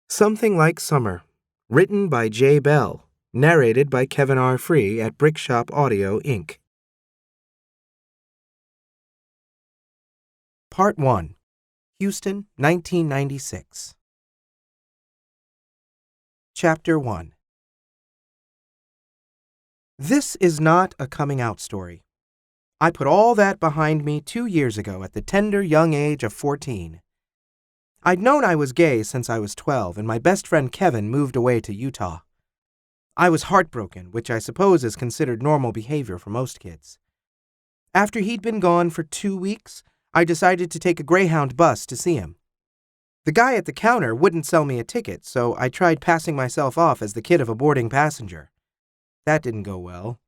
Something Like Summer, written by J. Bell, narrated by Kevin R. Free at Brickshop Audio, Inc. Part 1. Houston, 1996. Chapter 1. This is not a coming-out story. I put all that behind me 2 years ago at the tender young age of 14. I'd known I was gay since I was 12, and my best friend Kevin moved away to Utah. I was heartbroken, which I suppose is considered normal behavior for most kids. After he'd been gone for 2 weeks, I decided to take a Greyhound bus to see him. The guy at the counter wouldn't sell me a ticket, so I tried passing myself off as the kid of a boarding passenger. That didn't go well.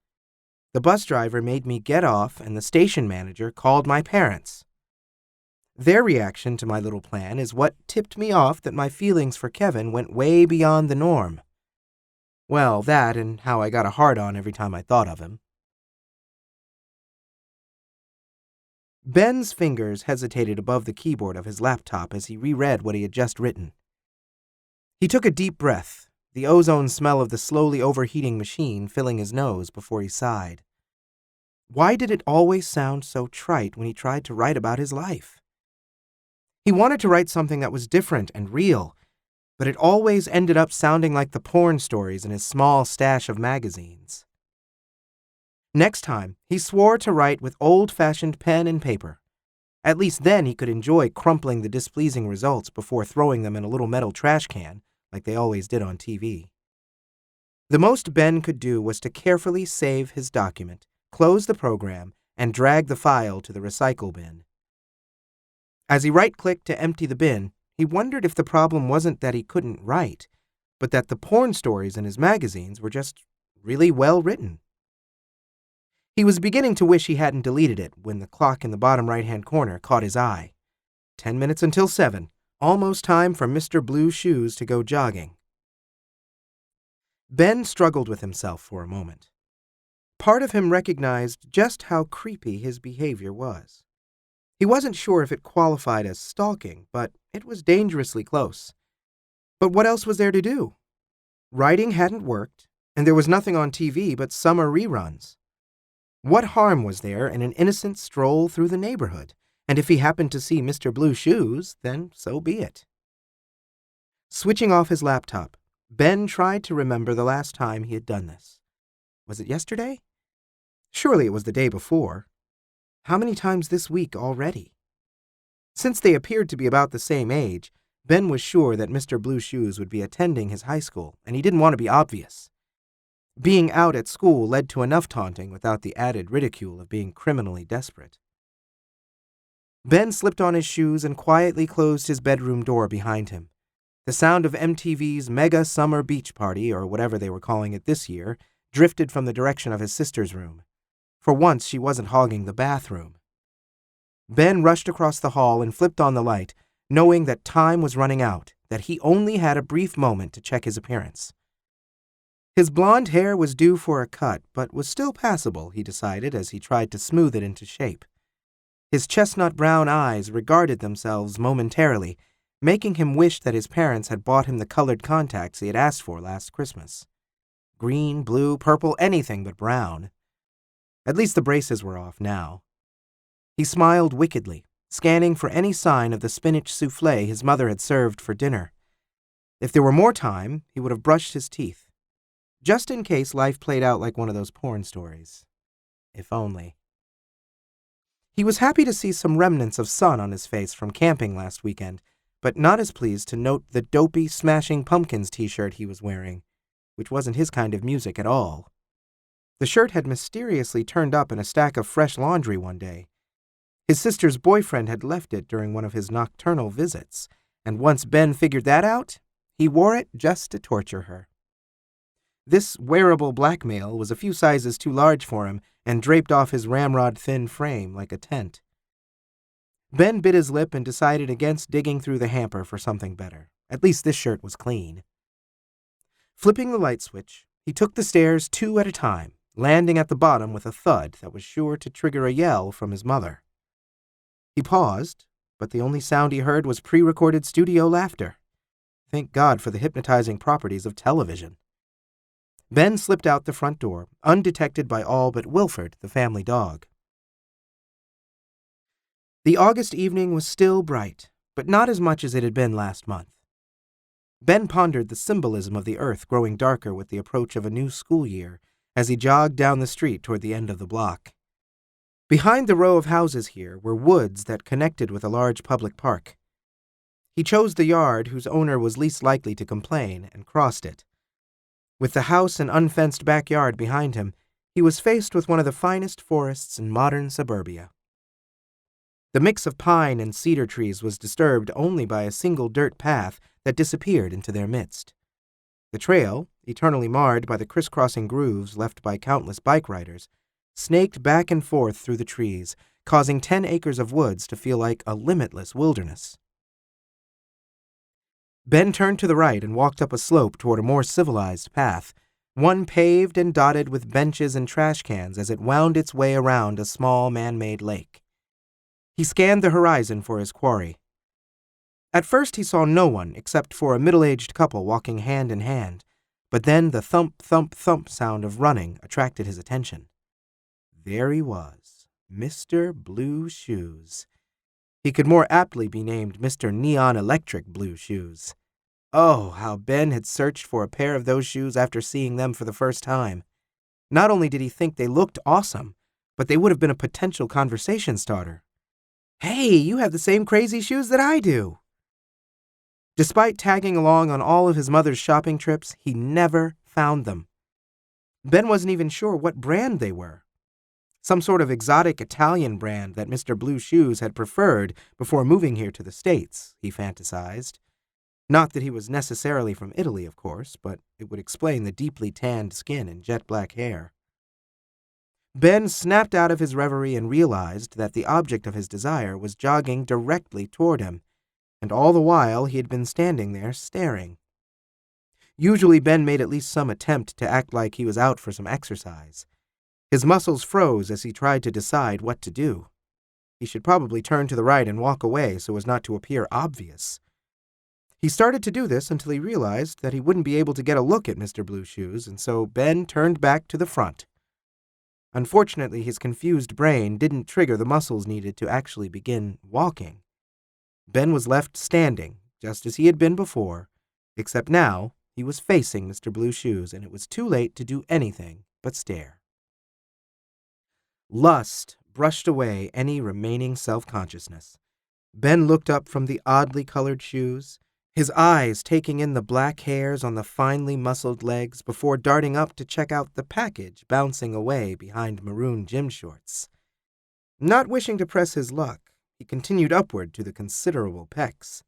The bus driver made me get off, and the station manager called my parents. Their reaction to my little plan is what tipped me off that my feelings for Kevin went way beyond the norm. Well, that and how I got a hard-on every time I thought of him. Ben's fingers hesitated above the keyboard of his laptop as he reread what he had just written. He took a deep breath, the ozone smell of the slowly overheating machine filling his nose before he sighed. Why did it always sound so trite when he tried to write about his life? He wanted to write something that was different and real, but it always ended up sounding like the porn stories in his small stash of magazines. Next time, he swore to write with old-fashioned pen and paper. At least then he could enjoy crumpling the displeasing results before throwing them in a little metal trash can, like they always did on TV. The most Ben could do was to carefully save his document, close the program, and drag the file to the recycle bin. As he right-clicked to empty the bin, he wondered if the problem wasn't that he couldn't write, but that the porn stories in his magazines were just really well written. He was beginning to wish he hadn't deleted it when the clock in the bottom right-hand corner caught his eye. 10 minutes until 7, almost time for Mr. Blue Shoes to go jogging. Ben struggled with himself for a moment. Part of him recognized just how creepy his behavior was. He wasn't sure if it qualified as stalking, but it was dangerously close. But what else was there to do? Writing hadn't worked, and there was nothing on TV but summer reruns. What harm was there in an innocent stroll through the neighborhood? And if he happened to see Mr. Blue Shoes, then so be it. Switching off his laptop, Ben tried to remember the last time he had done this. Was it yesterday? Surely it was the day before. How many times this week already? Since they appeared to be about the same age, Ben was sure that Mr. Blue Shoes would be attending his high school, and he didn't want to be obvious. Being out at school led to enough taunting without the added ridicule of being criminally desperate. Ben slipped on his shoes and quietly closed his bedroom door behind him. The sound of MTV's Mega Summer Beach Party, or whatever they were calling it this year, drifted from the direction of his sister's room. For once, she wasn't hogging the bathroom. Ben rushed across the hall and flipped on the light, knowing that time was running out, that he only had a brief moment to check his appearance. His blonde hair was due for a cut, but was still passable, he decided as he tried to smooth it into shape. His chestnut brown eyes regarded themselves momentarily, making him wish that his parents had bought him the colored contacts he had asked for last Christmas. Green, blue, purple, anything but brown. At least the braces were off now. He smiled wickedly, scanning for any sign of the spinach soufflé his mother had served for dinner. If there were more time, he would have brushed his teeth. Just in case life played out like one of those porn stories. If only. He was happy to see some remnants of sun on his face from camping last weekend, but not as pleased to note the dopey Smashing Pumpkins t-shirt he was wearing, which wasn't his kind of music at all. The shirt had mysteriously turned up in a stack of fresh laundry one day. His sister's boyfriend had left it during one of his nocturnal visits, and once Ben figured that out, he wore it just to torture her. This wearable blackmail was a few sizes too large for him and draped off his ramrod-thin frame like a tent. Ben bit his lip and decided against digging through the hamper for something better. At least this shirt was clean. Flipping the light switch, he took the stairs 2 at a time, landing at the bottom with a thud that was sure to trigger a yell from his mother. He paused, but the only sound he heard was pre-recorded studio laughter. Thank God for the hypnotizing properties of television. Ben slipped out the front door, undetected by all but Wilford, the family dog. The August evening was still bright, but not as much as it had been last month. Ben pondered the symbolism of the earth growing darker with the approach of a new school year as he jogged down the street toward the end of the block. Behind the row of houses here were woods that connected with a large public park. He chose the yard whose owner was least likely to complain and crossed it. With the house and unfenced backyard behind him, he was faced with one of the finest forests in modern suburbia. The mix of pine and cedar trees was disturbed only by a single dirt path that disappeared into their midst. The trail, eternally marred by the crisscrossing grooves left by countless bike riders, snaked back and forth through the trees, causing 10 acres of woods to feel like a limitless wilderness. Ben turned to the right and walked up a slope toward a more civilized path, one paved and dotted with benches and trash cans as it wound its way around a small man-made lake. He scanned the horizon for his quarry. At first he saw no one except for a middle-aged couple walking hand in hand, but then the thump, thump, thump sound of running attracted his attention. There he was, Mr. Blue Shoes. He could more aptly be named Mr. Neon Electric Blue Shoes. Oh, how Ben had searched for a pair of those shoes after seeing them for the first time. Not only did he think they looked awesome, but they would have been a potential conversation starter. "Hey, you have the same crazy shoes that I do." Despite tagging along on all of his mother's shopping trips, he never found them. Ben wasn't even sure what brand they were. Some sort of exotic Italian brand that Mr. Blue Shoes had preferred before moving here to the States, he fantasized. Not that he was necessarily from Italy, of course, but it would explain the deeply tanned skin and jet black hair. Ben snapped out of his reverie and realized that the object of his desire was jogging directly toward him, and all the while he had been standing there staring. Usually Ben made at least some attempt to act like he was out for some exercise. His muscles froze as he tried to decide what to do. He should probably turn to the right and walk away so as not to appear obvious. He started to do this until he realized that he wouldn't be able to get a look at Mr. Blue Shoes, and so Ben turned back to the front. Unfortunately, his confused brain didn't trigger the muscles needed to actually begin walking. Ben was left standing, just as he had been before, except now he was facing Mr. Blue Shoes, and it was too late to do anything but stare. Lust brushed away any remaining self-consciousness. Ben looked up from the oddly colored shoes, his eyes taking in the black hairs on the finely muscled legs before darting up to check out the package bouncing away behind maroon gym shorts. Not wishing to press his luck, he continued upward to the considerable pecs.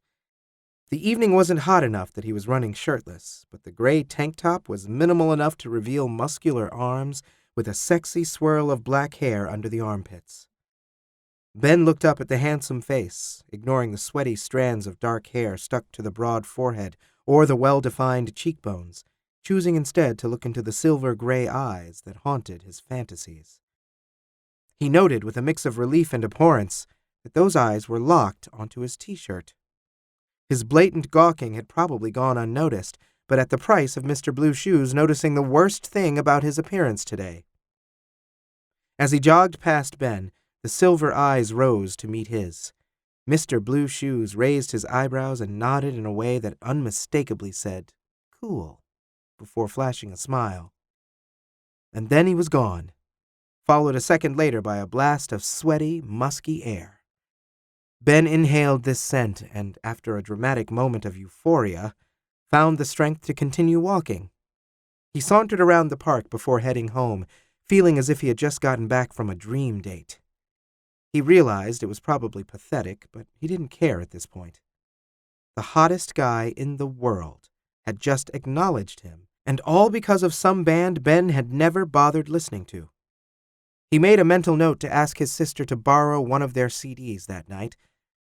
The evening wasn't hot enough that he was running shirtless, but the gray tank top was minimal enough to reveal muscular arms with a sexy swirl of black hair under the armpits. Ben looked up at the handsome face, ignoring the sweaty strands of dark hair stuck to the broad forehead or the well-defined cheekbones, choosing instead to look into the silver-gray eyes that haunted his fantasies. He noted with a mix of relief and abhorrence that those eyes were locked onto his t-shirt. His blatant gawking had probably gone unnoticed, but at the price of Mr. Blue Shoes noticing the worst thing about his appearance today. As he jogged past Ben, the silver eyes rose to meet his. Mr. Blue Shoes raised his eyebrows and nodded in a way that unmistakably said, "Cool," before flashing a smile. And then he was gone, followed a second later by a blast of sweaty, musky air. Ben inhaled this scent and, after a dramatic moment of euphoria, found the strength to continue walking. He sauntered around the park before heading home, feeling as if he had just gotten back from a dream date. He realized it was probably pathetic, but he didn't care at this point. The hottest guy in the world had just acknowledged him, and all because of some band Ben had never bothered listening to. He made a mental note to ask his sister to borrow one of their CDs that night,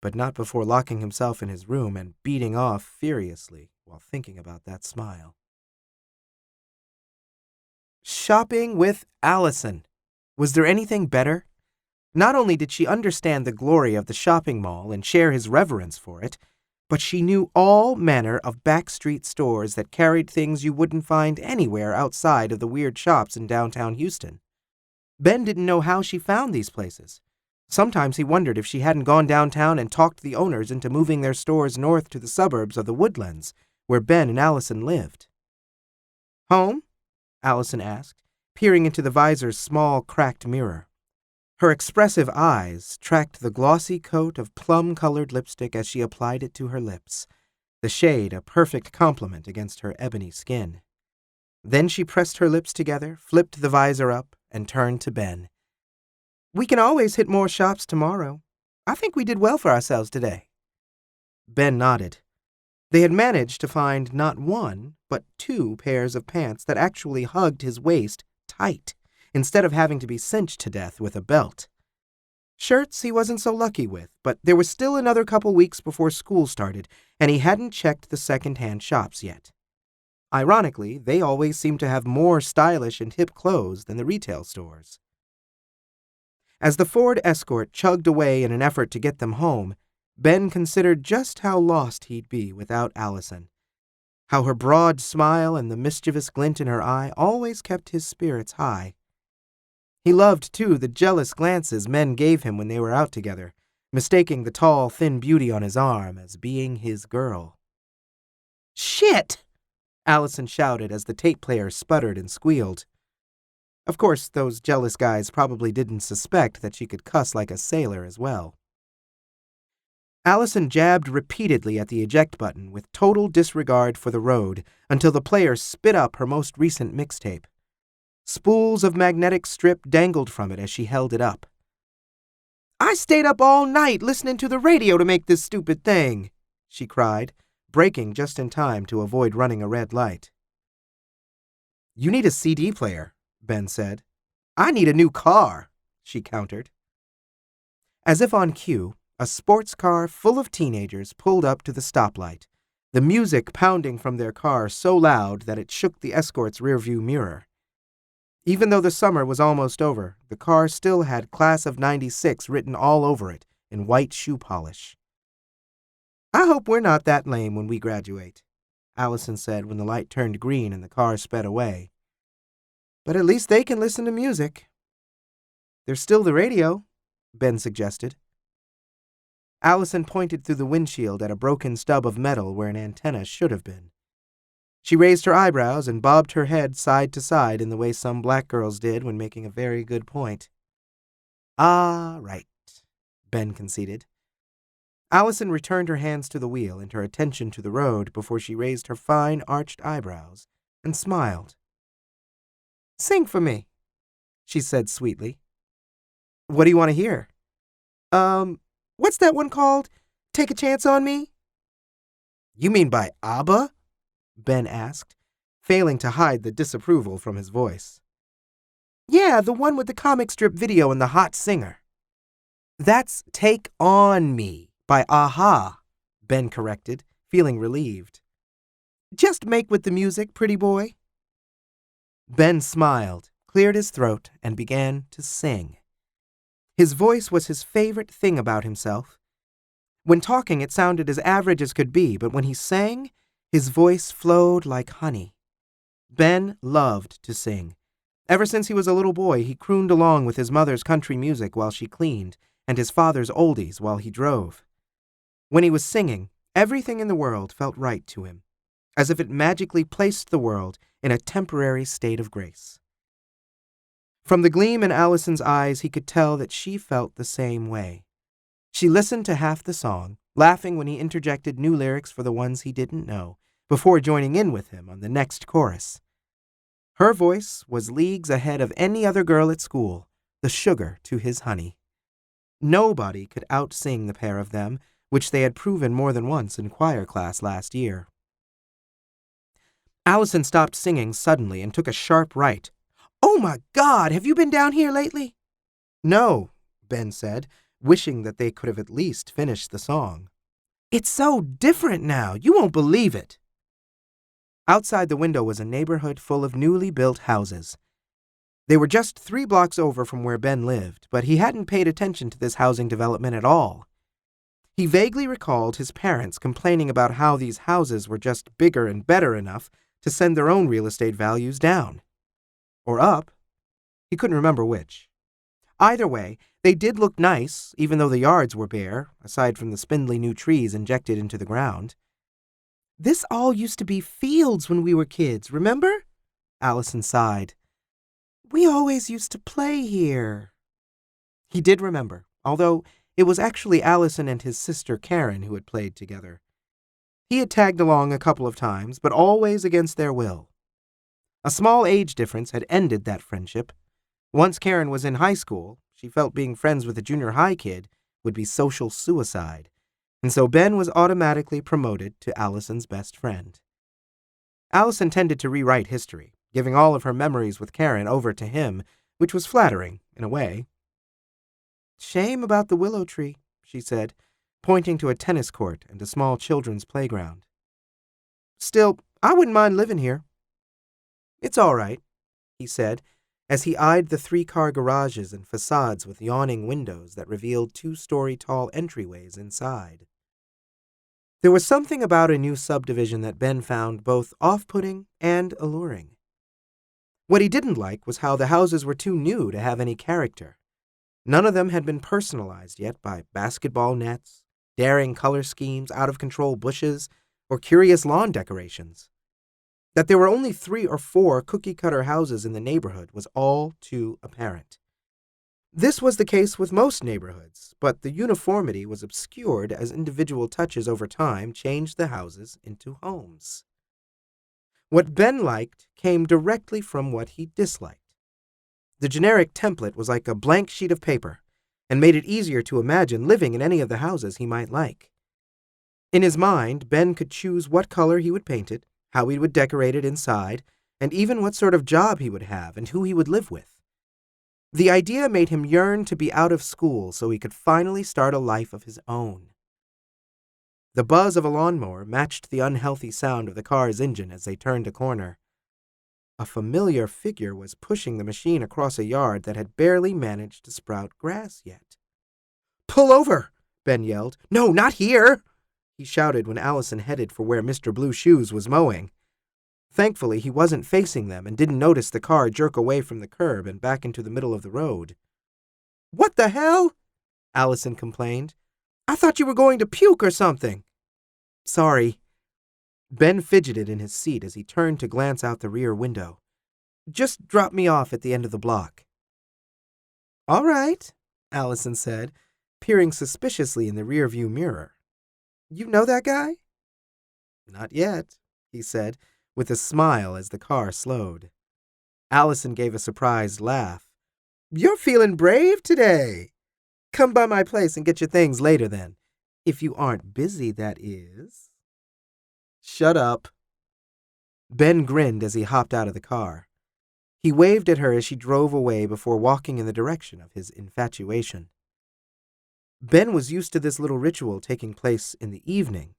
but not before locking himself in his room and beating off furiously while thinking about that smile. Shopping with Allison. Was there anything better? Not only did she understand the glory of the shopping mall and share his reverence for it, but she knew all manner of backstreet stores that carried things you wouldn't find anywhere outside of the weird shops in downtown Houston. Ben didn't know how she found these places. Sometimes he wondered if she hadn't gone downtown and talked the owners into moving their stores north to the suburbs of the Woodlands, where Ben and Allison lived. "Home?" Allison asked, peering into the visor's small, cracked mirror. Her expressive eyes tracked the glossy coat of plum-colored lipstick as she applied it to her lips, the shade a perfect complement against her ebony skin. Then she pressed her lips together, flipped the visor up, and turned to Ben. "We can always hit more shops tomorrow. I think we did well for ourselves today." Ben nodded. They had managed to find not one, but 2 pairs of pants that actually hugged his waist tight, instead of having to be cinched to death with a belt. Shirts he wasn't so lucky with, but there was still another couple weeks before school started, and he hadn't checked the second-hand shops yet. Ironically, they always seemed to have more stylish and hip clothes than the retail stores. As the Ford Escort chugged away in an effort to get them home, Ben considered just how lost he'd be without Allison, how her broad smile and the mischievous glint in her eye always kept his spirits high. He loved, too, the jealous glances men gave him when they were out together, mistaking the tall, thin beauty on his arm as being his girl. "Shit!" Allison shouted as the tape player sputtered and squealed. Of course, those jealous guys probably didn't suspect that she could cuss like a sailor as well. Allison jabbed repeatedly at the eject button with total disregard for the road until the player spit up her most recent mixtape. Spools of magnetic strip dangled from it as she held it up. "I stayed up all night listening to the radio to make this stupid thing," she cried, braking just in time to avoid running a red light. "You need a CD player," Ben said. "I need a new car," she countered. As if on cue, a sports car full of teenagers pulled up to the stoplight, the music pounding from their car so loud that it shook the Escort's rearview mirror. Even though the summer was almost over, the car still had Class of '96 written all over it in white shoe polish. "I hope we're not that lame when we graduate," Allison said when the light turned green and the car sped away. "But at least they can listen to music." "There's still the radio," Ben suggested. Allison pointed through the windshield at a broken stub of metal where an antenna should have been. She raised her eyebrows and bobbed her head side to side in the way some black girls did when making a very good point. "Ah, right," Ben conceded. Allison returned her hands to the wheel and her attention to the road before she raised her fine, arched eyebrows and smiled. "Sing for me," she said sweetly. "What do you want to hear?" What's that one called? Take a Chance on Me?" "You mean by ABBA?" Ben asked, failing to hide the disapproval from his voice. "Yeah, the one with the comic strip video and the hot singer." "That's Take On Me by AHA," Ben corrected, feeling relieved. "Just make with the music, pretty boy." Ben smiled, cleared his throat, and began to sing. His voice was his favorite thing about himself. When talking, it sounded as average as could be, but when he sang, his voice flowed like honey. Ben loved to sing. Ever since he was a little boy, he crooned along with his mother's country music while she cleaned, and his father's oldies while he drove. When he was singing, everything in the world felt right to him, as if it magically placed the world in a temporary state of grace. From the gleam in Allison's eyes, he could tell that she felt the same way. She listened to half the song, laughing when he interjected new lyrics for the ones he didn't know, before joining in with him on the next chorus. Her voice was leagues ahead of any other girl at school, the sugar to his honey. Nobody could out-sing the pair of them, which they had proven more than once in choir class last year. Allison stopped singing suddenly and took a sharp right. "Oh my God, have you been down here lately?" "No," Ben said, wishing that they could have at least finished the song. "It's so different now, you won't believe it." Outside the window was a neighborhood full of newly built houses. They were just 3 blocks over from where Ben lived, but he hadn't paid attention to this housing development at all. He vaguely recalled his parents complaining about how these houses were just bigger and better enough to send their own real estate values down. Or up. He couldn't remember which. Either way, they did look nice, even though the yards were bare, aside from the spindly new trees injected into the ground. "This all used to be fields when we were kids, remember?" Allison sighed. "We always used to play here." He did remember, although it was actually Allison and his sister Karen who had played together. He had tagged along a couple of times, but always against their will. A small age difference had ended that friendship. Once Karen was in high school, she felt being friends with a junior high kid would be social suicide, and so Ben was automatically promoted to Allison's best friend. Allison tended to rewrite history, giving all of her memories with Karen over to him, which was flattering, in a way. "Shame about the willow tree," she said, pointing to a tennis court and a small children's playground. "Still, I wouldn't mind living here." "It's all right," he said, as he eyed the 3-car garages and facades with yawning windows that revealed 2-story tall entryways inside. There was something about a new subdivision that Ben found both off-putting and alluring. What he didn't like was how the houses were too new to have any character. None of them had been personalized yet by basketball nets, daring color schemes, out-of-control bushes, or curious lawn decorations. That there were only 3 or 4 cookie-cutter houses in the neighborhood was all too apparent. This was the case with most neighborhoods, but the uniformity was obscured as individual touches over time changed the houses into homes. What Ben liked came directly from what he disliked. The generic template was like a blank sheet of paper, and made it easier to imagine living in any of the houses he might like. In his mind, Ben could choose what color he would paint it, how he would decorate it inside, and even what sort of job he would have and who he would live with. The idea made him yearn to be out of school so he could finally start a life of his own. The buzz of a lawnmower matched the unhealthy sound of the car's engine as they turned a corner. A familiar figure was pushing the machine across a yard that had barely managed to sprout grass yet. "Pull over!" Ben yelled. "No, not here!" he shouted when Allison headed for where Mr. Blue Shoes was mowing. Thankfully, he wasn't facing them and didn't notice the car jerk away from the curb and back into the middle of the road. "What the hell?" Allison complained. "I thought you were going to puke or something." "Sorry." Ben fidgeted in his seat as he turned to glance out the rear window. "Just drop me off at the end of the block." "All right," Allison said, peering suspiciously in the rearview mirror. "You know that guy?" "Not yet," he said, with a smile as the car slowed. Allison gave a surprised laugh. "You're feeling brave today. Come by my place and get your things later then. If you aren't busy, that is." "Shut up." Ben grinned as he hopped out of the car. He waved at her as she drove away before walking in the direction of his infatuation. Ben was used to this little ritual taking place in the evening.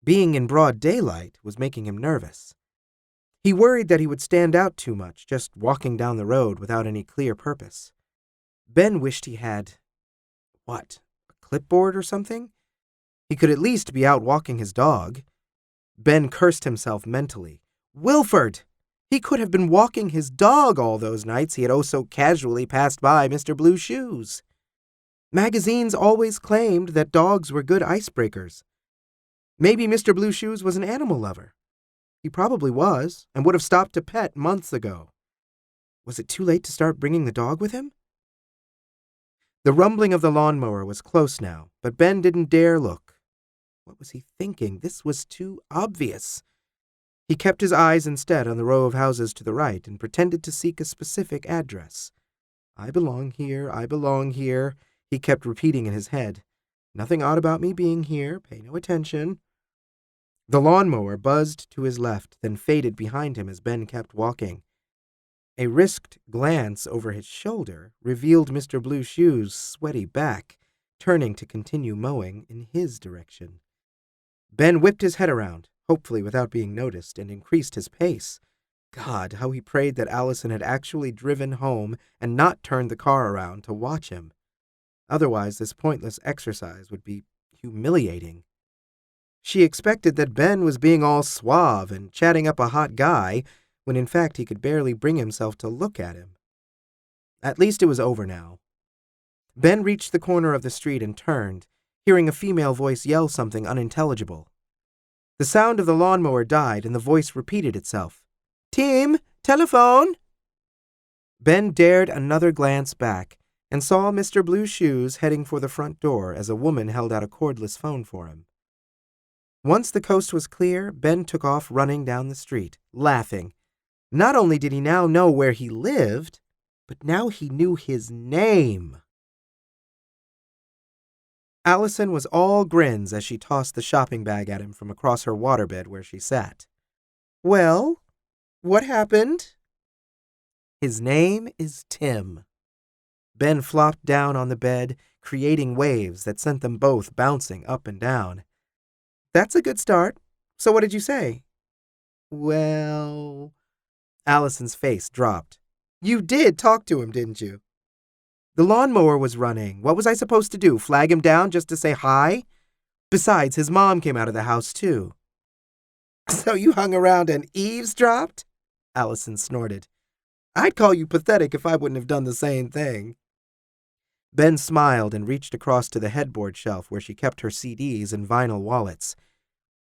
Being in broad daylight was making him nervous. He worried that he would stand out too much, just walking down the road without any clear purpose. Ben wished he had, a clipboard or something? He could at least be out walking his dog. Ben cursed himself mentally. Wilford! He could have been walking his dog all those nights he had oh so casually passed by Mr. Blue Shoes. Magazines always claimed that dogs were good icebreakers. Maybe Mr. Blue Shoes was an animal lover. He probably was, and would have stopped to pet months ago. Was it too late to start bringing the dog with him? The rumbling of the lawnmower was close now, but Ben didn't dare look. What was he thinking? This was too obvious. He kept his eyes instead on the row of houses to the right and pretended to seek a specific address. "I belong here, I belong here," he kept repeating in his head. "Nothing odd about me being here. Pay no attention." The lawnmower buzzed to his left, then faded behind him as Ben kept walking. A risked glance over his shoulder revealed Mr. Blue Shoes' sweaty back, turning to continue mowing in his direction. Ben whipped his head around, hopefully without being noticed, and increased his pace. God, how he prayed that Allison had actually driven home and not turned the car around to watch him. Otherwise, this pointless exercise would be humiliating. She expected that Ben was being all suave and chatting up a hot guy, when in fact he could barely bring himself to look at him. At least it was over now. Ben reached the corner of the street and turned, hearing a female voice yell something unintelligible. The sound of the lawnmower died and the voice repeated itself. "Tim, telephone!" Ben dared another glance back and saw Mr. Blue Shoes heading for the front door as a woman held out a cordless phone for him. Once the coast was clear, Ben took off running down the street, laughing. Not only did he now know where he lived, but now he knew his name. Allison was all grins as she tossed the shopping bag at him from across her waterbed where she sat. "Well, what happened?" "His name is Tim." Ben flopped down on the bed, creating waves that sent them both bouncing up and down. "That's a good start. So what did you say?" "Well..." Allison's face dropped. "You did talk to him, didn't you?" "The lawnmower was running. What was I supposed to do, flag him down just to say hi? Besides, his mom came out of the house, too." "So you hung around and eavesdropped?" Allison snorted. "I'd call you pathetic if I wouldn't have done the same thing." Ben smiled and reached across to the headboard shelf where she kept her CDs and vinyl wallets.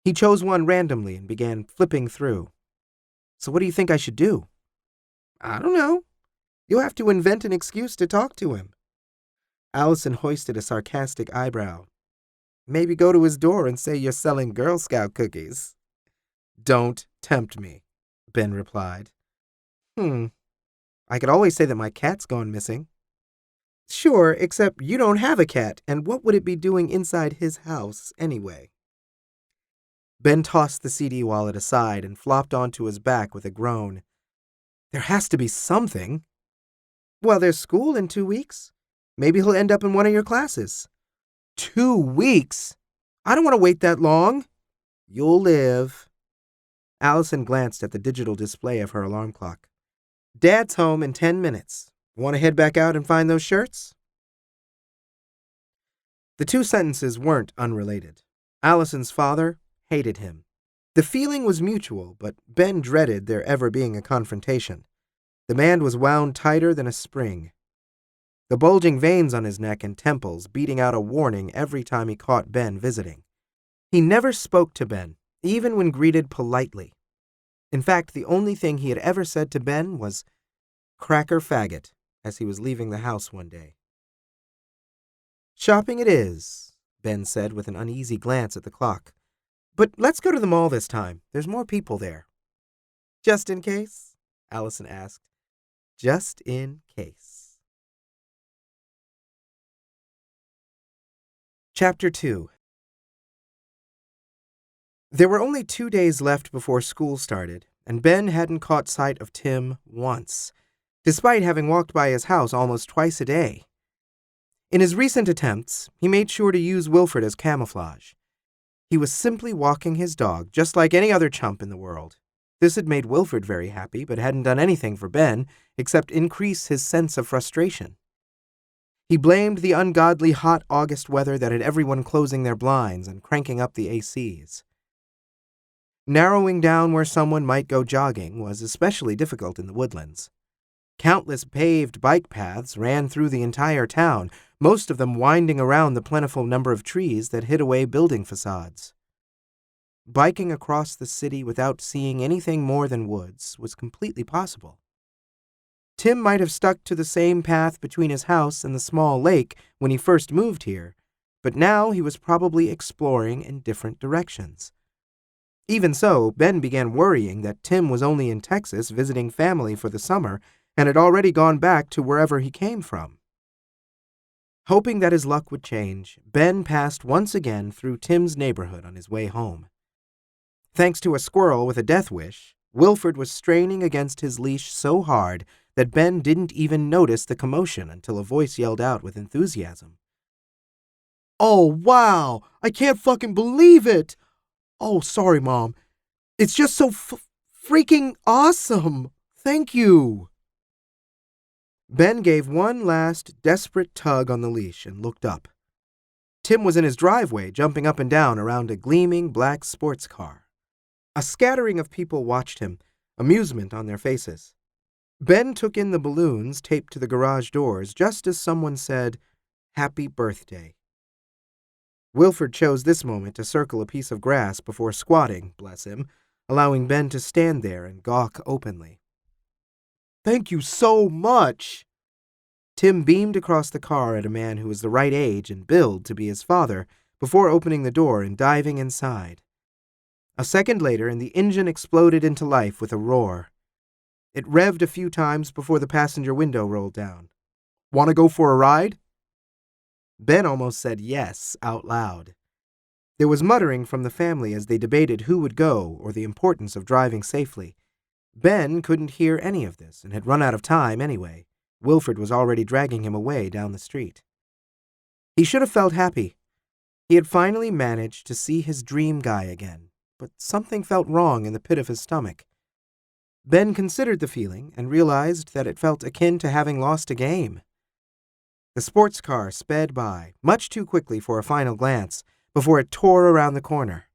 He chose one randomly and began flipping through. "So what do you think I should do?" "I don't know. You'll have to invent an excuse to talk to him." Allison hoisted a sarcastic eyebrow. "Maybe go to his door and say you're selling Girl Scout cookies." "Don't tempt me," Ben replied. I could always say that my cat's gone missing." "Sure, except you don't have a cat, and what would it be doing inside his house, anyway?" Ben tossed the CD wallet aside and flopped onto his back with a groan. "There has to be something." "Well, there's school in 2 weeks. Maybe he'll end up in one of your classes." 2 weeks? I don't want to wait that long." "You'll live." Allison glanced at the digital display of her alarm clock. "Dad's home in 10 minutes. Want to head back out and find those shirts?" The two sentences weren't unrelated. Allison's father hated him. The feeling was mutual, but Ben dreaded there ever being a confrontation. The man was wound tighter than a spring, the bulging veins on his neck and temples beating out a warning every time he caught Ben visiting. He never spoke to Ben, even when greeted politely. In fact, the only thing he had ever said to Ben was, "Cracker faggot," as he was leaving the house one day. "Shopping it is," Ben said with an uneasy glance at the clock. "But let's go to the mall this time. There's more people there." "Just in case?" Allison asked. "Just in case." Chapter 2. There were only 2 days left before school started, and Ben hadn't caught sight of Tim once, despite having walked by his house almost twice a day. In his recent attempts, he made sure to use Wilfred as camouflage. He was simply walking his dog, just like any other chump in the world. This had made Wilfred very happy, but hadn't done anything for Ben, except increase his sense of frustration. He blamed the ungodly hot August weather that had everyone closing their blinds and cranking up the ACs. Narrowing down where someone might go jogging was especially difficult in the woodlands. Countless paved bike paths ran through the entire town, most of them winding around the plentiful number of trees that hid away building facades. Biking across the city without seeing anything more than woods was completely possible. Tim might have stuck to the same path between his house and the small lake when he first moved here, but now he was probably exploring in different directions. Even so, Ben began worrying that Tim was only in Texas visiting family for the summer and had already gone back to wherever he came from. Hoping that his luck would change, Ben passed once again through Tim's neighborhood on his way home. Thanks to a squirrel with a death wish, Wilfred was straining against his leash so hard that Ben didn't even notice the commotion until a voice yelled out with enthusiasm. "Oh, wow! I can't fucking believe it! Oh, sorry, Mom. It's just so freaking awesome! Thank you!" Ben gave one last, desperate tug on the leash and looked up. Tim was in his driveway, jumping up and down around a gleaming black sports car. A scattering of people watched him, amusement on their faces. Ben took in the balloons taped to the garage doors just as someone said, "Happy birthday." Wilford chose this moment to circle a piece of grass before squatting, bless him, allowing Ben to stand there and gawk openly. "Thank you so much!" Tim beamed across the car at a man who was the right age and build to be his father before opening the door and diving inside. A second later, and the engine exploded into life with a roar. It revved a few times before the passenger window rolled down. "Want to go for a ride?" Ben almost said yes out loud. There was muttering from the family as they debated who would go or the importance of driving safely. Ben couldn't hear any of this and had run out of time anyway. Wilford was already dragging him away down the street. He should have felt happy. He had finally managed to see his dream guy again, but something felt wrong in the pit of his stomach. Ben considered the feeling and realized that it felt akin to having lost a game. The sports car sped by, much too quickly for a final glance, before it tore around the corner.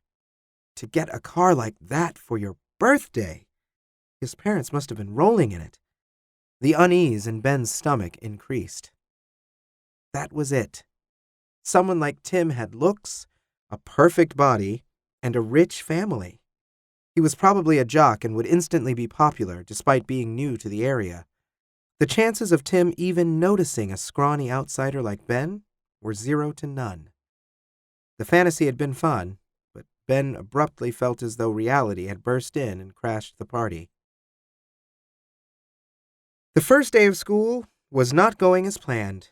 To get a car like that for your birthday! His parents must have been rolling in it. The unease in Ben's stomach increased. That was it. Someone like Tim had looks, a perfect body, and a rich family. He was probably a jock and would instantly be popular despite being new to the area. The chances of Tim even noticing a scrawny outsider like Ben were 0 to none. The fantasy had been fun, but Ben abruptly felt as though reality had burst in and crashed the party. The first day of school was not going as planned.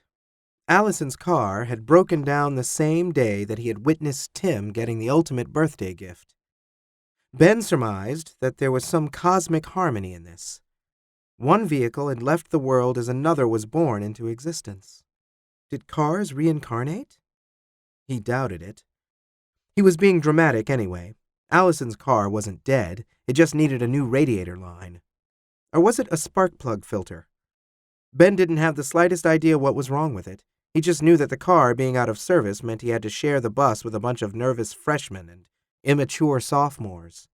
Allison's car had broken down the same day that he had witnessed Tim getting the ultimate birthday gift. Ben surmised that there was some cosmic harmony in this. One vehicle had left the world as another was born into existence. Did cars reincarnate? He doubted it. He was being dramatic anyway. Allison's car wasn't dead, it just needed a new radiator line. Or was it a spark plug filter? Ben didn't have the slightest idea what was wrong with it. He just knew that the car being out of service meant he had to share the bus with a bunch of nervous freshmen and immature sophomores.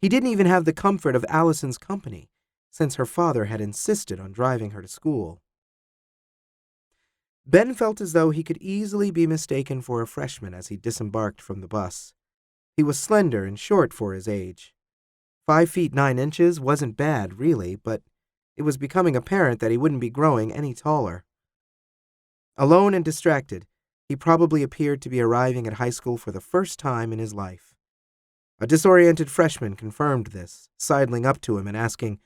He didn't even have the comfort of Allison's company, since her father had insisted on driving her to school. Ben felt as though he could easily be mistaken for a freshman as he disembarked from the bus. He was slender and short for his age. 5 feet 9 inches wasn't bad, really, but it was becoming apparent that he wouldn't be growing any taller. Alone and distracted, he probably appeared to be arriving at high school for the first time in his life. A disoriented freshman confirmed this, sidling up to him and asking,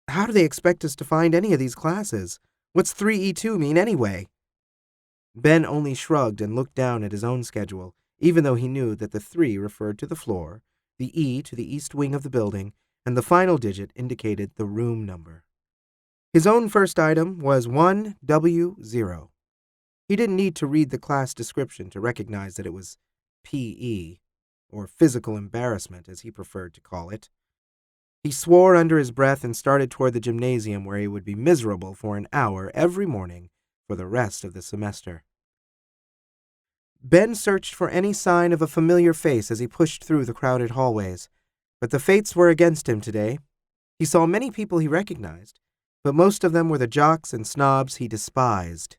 "How do they expect us to find any of these classes? What's 3E2 mean anyway?" Ben only shrugged and looked down at his own schedule, even though he knew that the 3 referred to the floor, the E to the east wing of the building, and the final digit indicated the room number. His own first item was 1W0. He didn't need to read the class description to recognize that it was PE, or physical embarrassment as he preferred to call it. He swore under his breath and started toward the gymnasium where he would be miserable for an hour every morning for the rest of the semester. Ben searched for any sign of a familiar face as he pushed through the crowded hallways, but the fates were against him today. He saw many people he recognized, but most of them were the jocks and snobs he despised.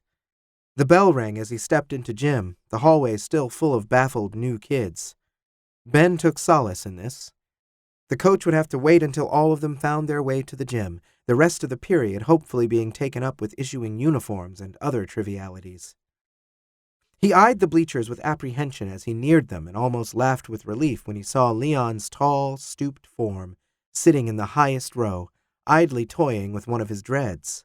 The bell rang as he stepped into gym, the hallway still full of baffled new kids. Ben took solace in this. The coach would have to wait until all of them found their way to the gym, the rest of the period hopefully being taken up with issuing uniforms and other trivialities. He eyed the bleachers with apprehension as he neared them and almost laughed with relief when he saw Leon's tall, stooped form sitting in the highest row, idly toying with one of his dreads.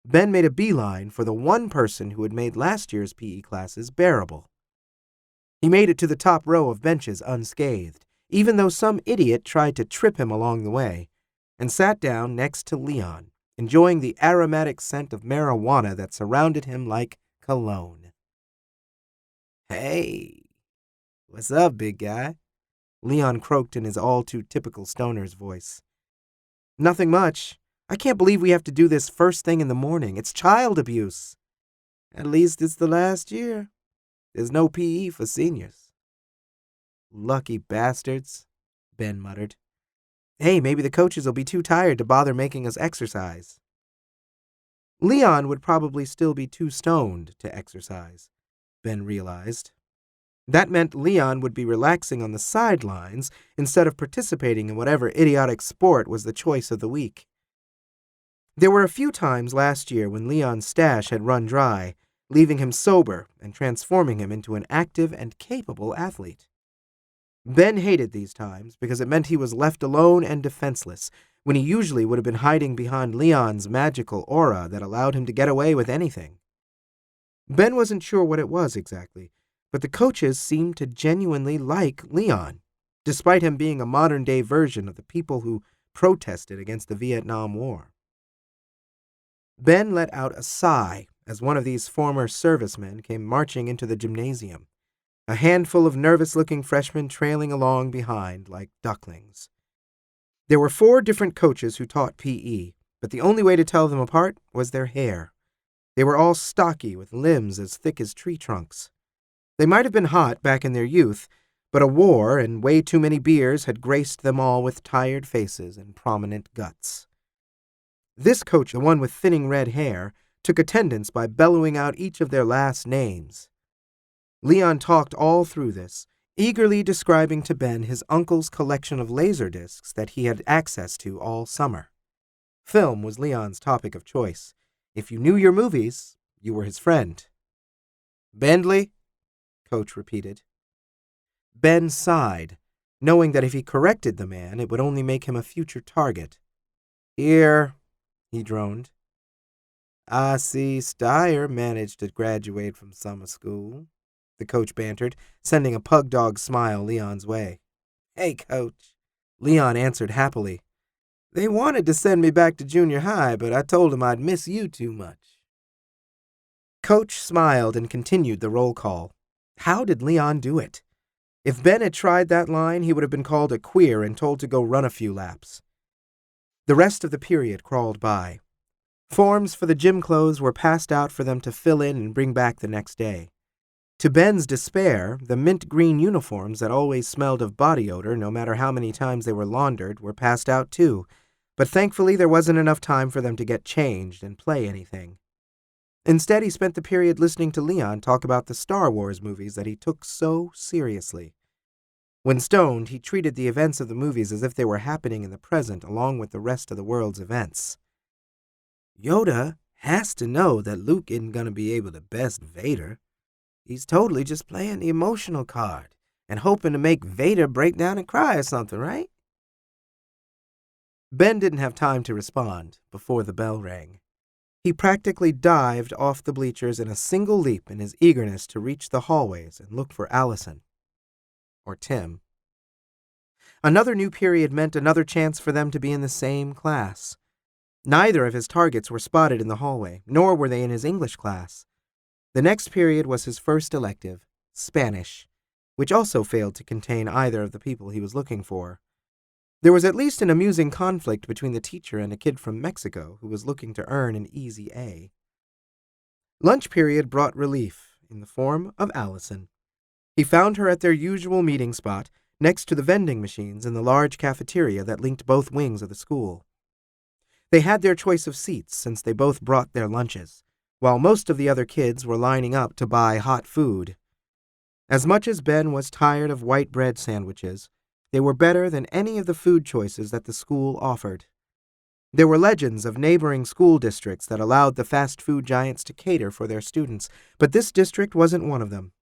Ben made a beeline for the one person who had made last year's PE classes bearable. He made it to the top row of benches unscathed, even though some idiot tried to trip him along the way, and sat down next to Leon, enjoying the aromatic scent of marijuana that surrounded him like cologne. "Hey, what's up, big guy?" Leon croaked in his all-too-typical stoner's voice. "Nothing much. I can't believe we have to do this first thing in the morning. It's child abuse. At least it's the last year. There's no PE for seniors. Lucky bastards, Ben muttered. Hey, maybe the coaches will be too tired to bother making us exercise. Leon would probably still be too stoned to exercise, Ben realized. That meant Leon would be relaxing on the sidelines instead of participating in whatever idiotic sport was the choice of the week. There were a few times last year when Leon's stash had run dry, leaving him sober and transforming him into an active and capable athlete. Ben hated these times because it meant he was left alone and defenseless, when he usually would have been hiding behind Leon's magical aura that allowed him to get away with anything. Ben wasn't sure what it was exactly, but the coaches seemed to genuinely like Leon, despite him being a modern-day version of the people who protested against the Vietnam War. Ben let out a sigh as one of these former servicemen came marching into the gymnasium, a handful of nervous-looking freshmen trailing along behind like ducklings. There were 4 different coaches who taught PE, but the only way to tell them apart was their hair. They were all stocky with limbs as thick as tree trunks. They might have been hot back in their youth, but a war and way too many beers had graced them all with tired faces and prominent guts. This coach, the one with thinning red hair, took attendance by bellowing out each of their last names. Leon talked all through this, eagerly describing to Ben his uncle's collection of laser discs that he had access to all summer. Film was Leon's topic of choice. If you knew your movies, you were his friend. Bendley? Coach repeated. Ben sighed, knowing that if he corrected the man, it would only make him a future target. Here, he droned. I see Steyer managed to graduate from summer school, the coach bantered, sending a pug dog smile Leon's way. Hey, Coach, Leon answered happily. They wanted to send me back to junior high, but I told them I'd miss you too much. Coach smiled and continued the roll call. How did Leon do it? If Ben had tried that line, he would have been called a queer and told to go run a few laps. The rest of the period crawled by. Forms for the gym clothes were passed out for them to fill in and bring back the next day. To Ben's despair, the mint green uniforms that always smelled of body odor, no matter how many times they were laundered, were passed out too, but thankfully there wasn't enough time for them to get changed and play anything. Instead, he spent the period listening to Leon talk about the Star Wars movies that he took so seriously. When stoned, he treated the events of the movies as if they were happening in the present along with the rest of the world's events. Yoda has to know that Luke isn't going to be able to best Vader. He's totally just playing the emotional card and hoping to make Vader break down and cry or something, right? Ben didn't have time to respond before the bell rang. He practically dived off the bleachers in a single leap in his eagerness to reach the hallways and look for Allison. Or Tim. Another new period meant another chance for them to be in the same class. Neither of his targets were spotted in the hallway, nor were they in his English class. The next period was his first elective, Spanish, which also failed to contain either of the people he was looking for. There was at least an amusing conflict between the teacher and a kid from Mexico who was looking to earn an easy A. Lunch period brought relief in the form of Allison. He found her at their usual meeting spot, next to the vending machines in the large cafeteria that linked both wings of the school. They had their choice of seats since they both brought their lunches, while most of the other kids were lining up to buy hot food. As much as Ben was tired of white bread sandwiches, they were better than any of the food choices that the school offered. There were legends of neighboring school districts that allowed the fast food giants to cater for their students, but this district wasn't one of them.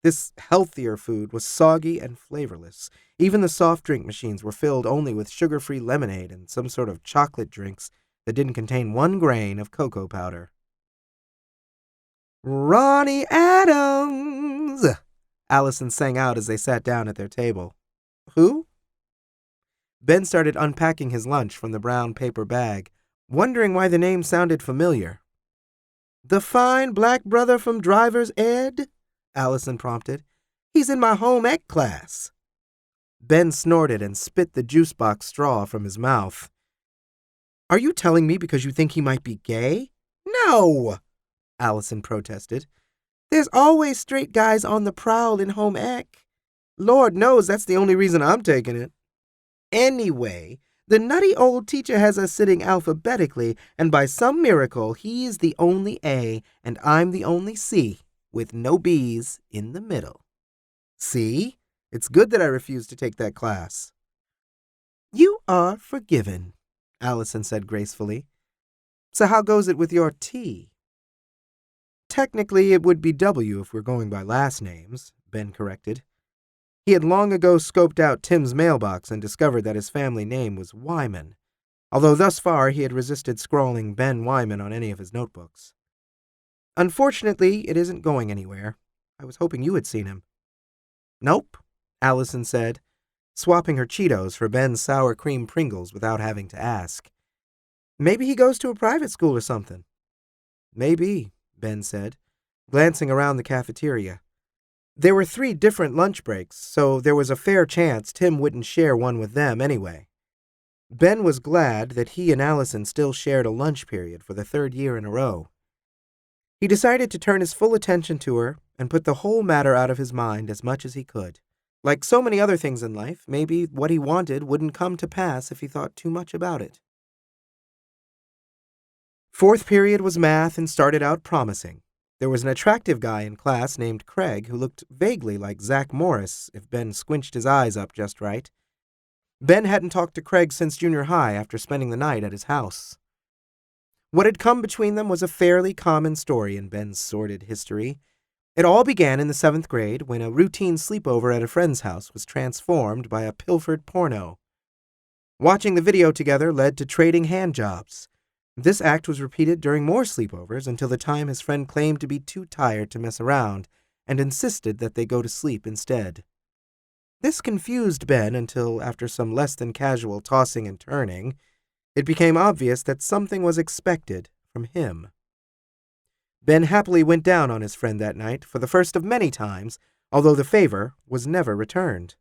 This healthier food was soggy and flavorless. Even the soft drink machines were filled only with sugar-free lemonade and some sort of chocolate drinks that didn't contain 1 grain of cocoa powder. Ronnie Adams! Allison sang out as they sat down at their table. Who? Ben started unpacking his lunch from the brown paper bag, wondering why the name sounded familiar. The fine black brother from driver's ed? Allison prompted. He's in my home ec class. Ben snorted and spit the juice box straw from his mouth. Are you telling me because you think he might be gay? No, Allison protested. There's always straight guys on the prowl in home ec. Lord knows that's the only reason I'm taking it. Anyway, the nutty old teacher has us sitting alphabetically, and by some miracle, he's the only A and I'm the only C, with no B's in the middle. See? It's good that I refused to take that class. You are forgiven, Allison said gracefully. So how goes it with your T? Technically, it would be W if we're going by last names, Ben corrected. He had long ago scoped out Tim's mailbox and discovered that his family name was Wyman, although thus far he had resisted scrawling Ben Wyman on any of his notebooks. Unfortunately, it isn't going anywhere. I was hoping you had seen him. Nope, Allison said, swapping her Cheetos for Ben's sour cream Pringles without having to ask. Maybe he goes to a private school or something. Maybe, Ben said, glancing around the cafeteria. There were 3 different lunch breaks, so there was a fair chance Tim wouldn't share one with them anyway. Ben was glad that he and Allison still shared a lunch period for the 3rd year in a row. He decided to turn his full attention to her and put the whole matter out of his mind as much as he could. Like so many other things in life, maybe what he wanted wouldn't come to pass if he thought too much about it. 4th period was math and started out promising. There was an attractive guy in class named Craig who looked vaguely like Zach Morris if Ben squinched his eyes up just right. Ben hadn't talked to Craig since junior high after spending the night at his house. What had come between them was a fairly common story in Ben's sordid history. It all began in the 7th grade when a routine sleepover at a friend's house was transformed by a pilfered porno. Watching the video together led to trading handjobs. This act was repeated during more sleepovers until the time his friend claimed to be too tired to mess around and insisted that they go to sleep instead. This confused Ben until, after some less than casual tossing and turning, it became obvious that something was expected from him. Ben happily went down on his friend that night for the first of many times, although the favor was never returned.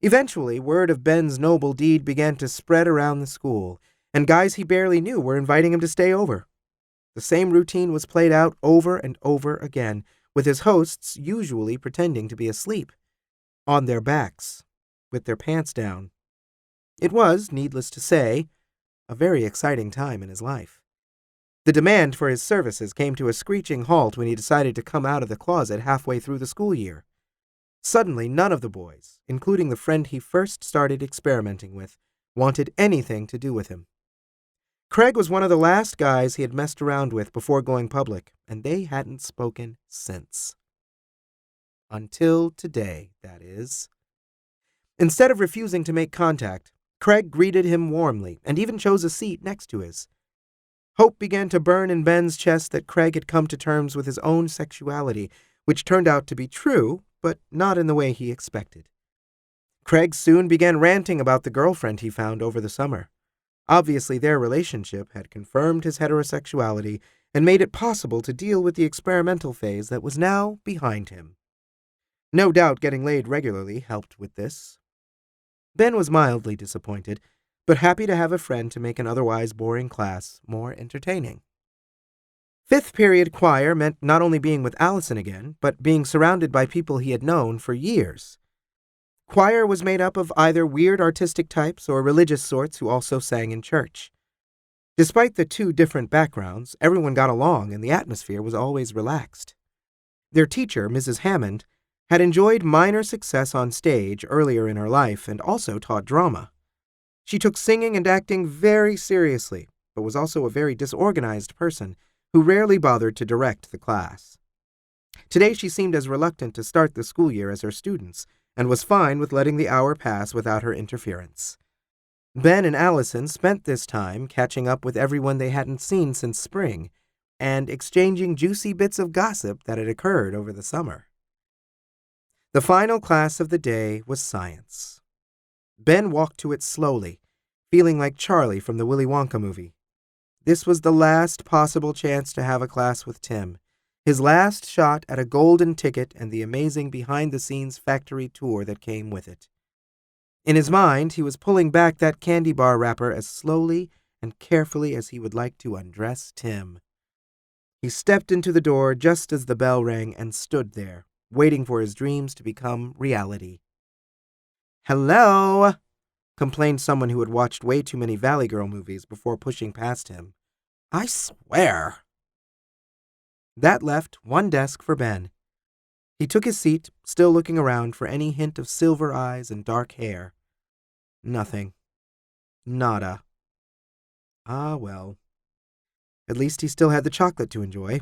Eventually, word of Ben's noble deed began to spread around the school, and guys he barely knew were inviting him to stay over. The same routine was played out over and over again, with his hosts usually pretending to be asleep, on their backs, with their pants down. It was, needless to say, a very exciting time in his life. The demand for his services came to a screeching halt when he decided to come out of the closet halfway through the school year. Suddenly, none of the boys, including the friend he first started experimenting with, wanted anything to do with him. Craig was one of the last guys he had messed around with before going public, and they hadn't spoken since. Until today, that is. Instead of refusing to make contact, Craig greeted him warmly and even chose a seat next to his. Hope began to burn in Ben's chest that Craig had come to terms with his own sexuality, which turned out to be true, but not in the way he expected. Craig soon began ranting about the girlfriend he found over the summer. Obviously, their relationship had confirmed his heterosexuality and made it possible to deal with the experimental phase that was now behind him. No doubt getting laid regularly helped with this. Ben was mildly disappointed, but happy to have a friend to make an otherwise boring class more entertaining. 5th period choir meant not only being with Allison again, but being surrounded by people he had known for years. Choir was made up of either weird artistic types or religious sorts who also sang in church. Despite the 2 different backgrounds, everyone got along and the atmosphere was always relaxed. Their teacher, Mrs. Hammond, had enjoyed minor success on stage earlier in her life and also taught drama. She took singing and acting very seriously, but was also a very disorganized person who rarely bothered to direct the class. Today she seemed as reluctant to start the school year as her students, and was fine with letting the hour pass without her interference. Ben and Allison spent this time catching up with everyone they hadn't seen since spring, and exchanging juicy bits of gossip that had occurred over the summer. The final class of the day was science. Ben walked to it slowly, feeling like Charlie from the Willy Wonka movie. This was the last possible chance to have a class with Tim, his last shot at a golden ticket and the amazing behind-the-scenes factory tour that came with it. In his mind, he was pulling back that candy bar wrapper as slowly and carefully as he would like to undress Tim. He stepped into the door just as the bell rang and stood there, waiting for his dreams to become reality. "Hello," complained someone who had watched way too many Valley Girl movies before pushing past him. "I swear." That left one desk for Ben. He took his seat, still looking around for any hint of silver eyes and dark hair. Nothing. Nada. Ah, well. At least he still had the chocolate to enjoy.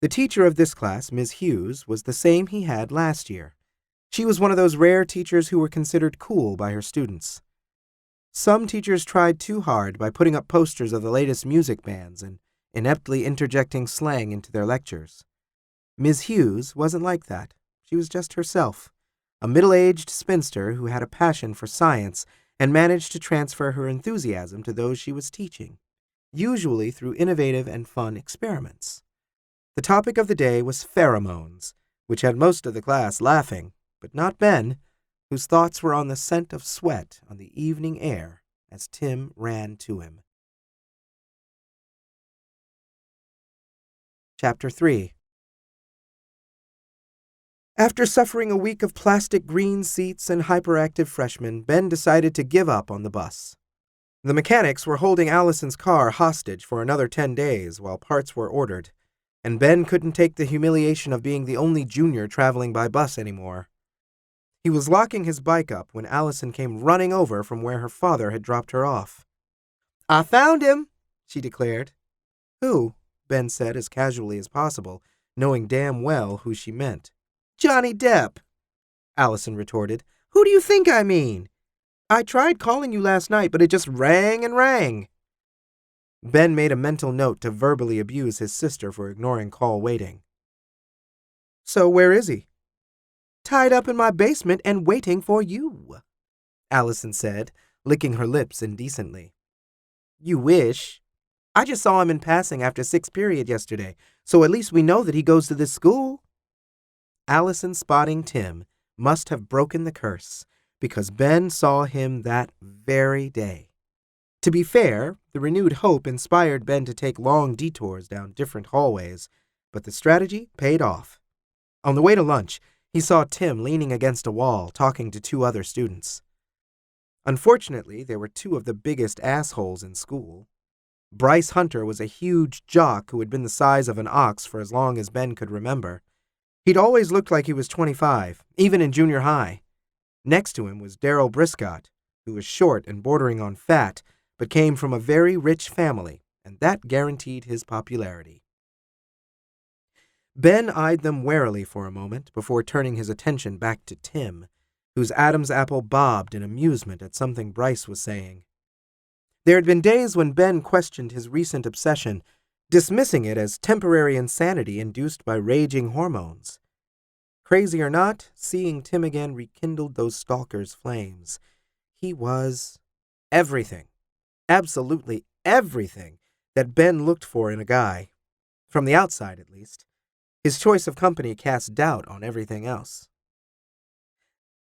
The teacher of this class, Ms. Hughes, was the same he had last year. She was one of those rare teachers who were considered cool by her students. Some teachers tried too hard by putting up posters of the latest music bands and ineptly interjecting slang into their lectures. Ms. Hughes wasn't like that. She was just herself, a middle-aged spinster who had a passion for science and managed to transfer her enthusiasm to those she was teaching, usually through innovative and fun experiments. The topic of the day was pheromones, which had most of the class laughing, but not Ben, whose thoughts were on the scent of sweat on the evening air as Tim ran to him. Chapter 3. After suffering a week of plastic green seats and hyperactive freshmen, Ben decided to give up on the bus. The mechanics were holding Allison's car hostage for another 10 days while parts were ordered, and Ben couldn't take the humiliation of being the only junior traveling by bus anymore. He was locking his bike up when Allison came running over from where her father had dropped her off. "I found him," she declared. "Who?" Ben said as casually as possible, knowing damn well who she meant. "Johnny Depp," Allison retorted. "Who do you think I mean? I tried calling you last night, but it just rang and rang." Ben made a mental note to verbally abuse his sister for ignoring call waiting. "So where is he?" "Tied up in my basement and waiting for you," Allison said, licking her lips indecently. "You wish. I just saw him in passing after 6th period yesterday, so at least we know that he goes to this school." Allison spotting Tim must have broken the curse, because Ben saw him that very day. To be fair, the renewed hope inspired Ben to take long detours down different hallways, but the strategy paid off. On the way to lunch, he saw Tim leaning against a wall, talking to 2 other students. Unfortunately, they were 2 of the biggest assholes in school. Bryce Hunter was a huge jock who had been the size of an ox for as long as Ben could remember. He'd always looked like he was 25, even in junior high. Next to him was Darryl Briscott, who was short and bordering on fat, but came from a very rich family, and that guaranteed his popularity. Ben eyed them warily for a moment before turning his attention back to Tim, whose Adam's apple bobbed in amusement at something Bryce was saying. There had been days when Ben questioned his recent obsession, dismissing it as temporary insanity induced by raging hormones. Crazy or not, seeing Tim again rekindled those stalker's flames. He was everything, absolutely everything that Ben looked for in a guy, from the outside at least. His choice of company cast doubt on everything else.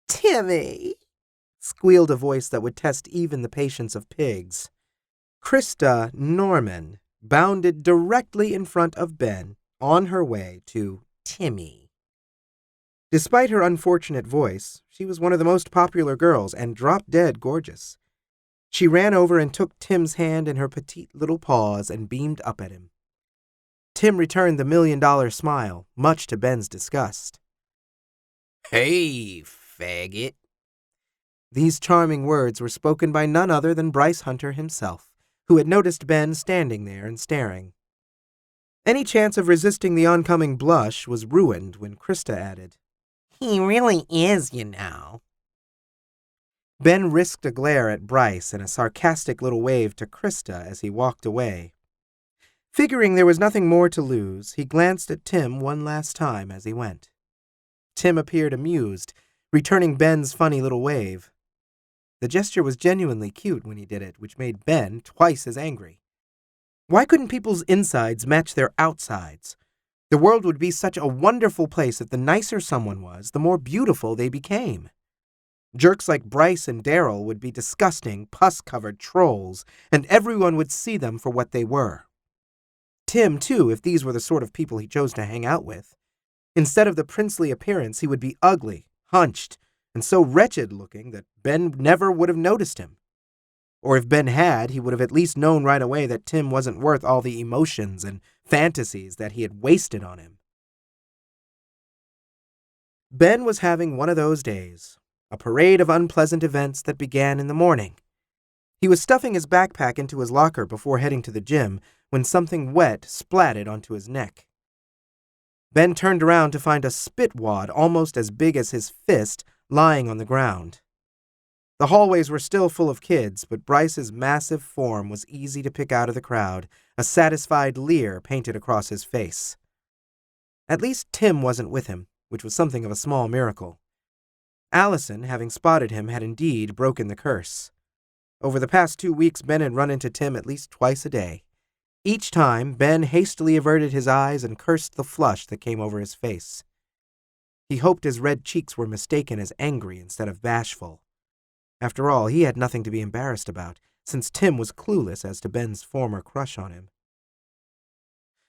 "Timmy," squealed a voice that would test even the patience of pigs. Krista Norman bounded directly in front of Ben on her way to Timmy. Despite her unfortunate voice, she was one of the most popular girls and drop-dead gorgeous. She ran over and took Tim's hand in her petite little paws and beamed up at him. Tim returned the $1 million smile, much to Ben's disgust. "Hey, faggot." These charming words were spoken by none other than Bryce Hunter himself, who had noticed Ben standing there and staring. Any chance of resisting the oncoming blush was ruined when Krista added, "He really is, you know." Ben risked a glare at Bryce and a sarcastic little wave to Krista as he walked away. Figuring there was nothing more to lose, he glanced at Tim one last time as he went. Tim appeared amused, returning Ben's funny little wave. The gesture was genuinely cute when he did it, which made Ben twice as angry. Why couldn't people's insides match their outsides? The world would be such a wonderful place if the nicer someone was, the more beautiful they became. Jerks like Bryce and Daryl would be disgusting, pus-covered trolls, and everyone would see them for what they were. Tim, too, if these were the sort of people he chose to hang out with. Instead of the princely appearance, he would be ugly, hunched, and so wretched-looking that Ben never would have noticed him. Or if Ben had, he would have at least known right away that Tim wasn't worth all the emotions and fantasies that he had wasted on him. Ben was having one of those days, a parade of unpleasant events that began in the morning. He was stuffing his backpack into his locker before heading to the gym when something wet splatted onto his neck. Ben turned around to find a spit wad almost as big as his fist lying on the ground. The hallways were still full of kids, but Bryce's massive form was easy to pick out of the crowd, a satisfied leer painted across his face. At least Tim wasn't with him, which was something of a small miracle. Allison, having spotted him, had indeed broken the curse. Over the past 2 weeks, Ben had run into Tim at least twice a day. Each time, Ben hastily averted his eyes and cursed the flush that came over his face. He hoped his red cheeks were mistaken as angry instead of bashful. After all, he had nothing to be embarrassed about, since Tim was clueless as to Ben's former crush on him.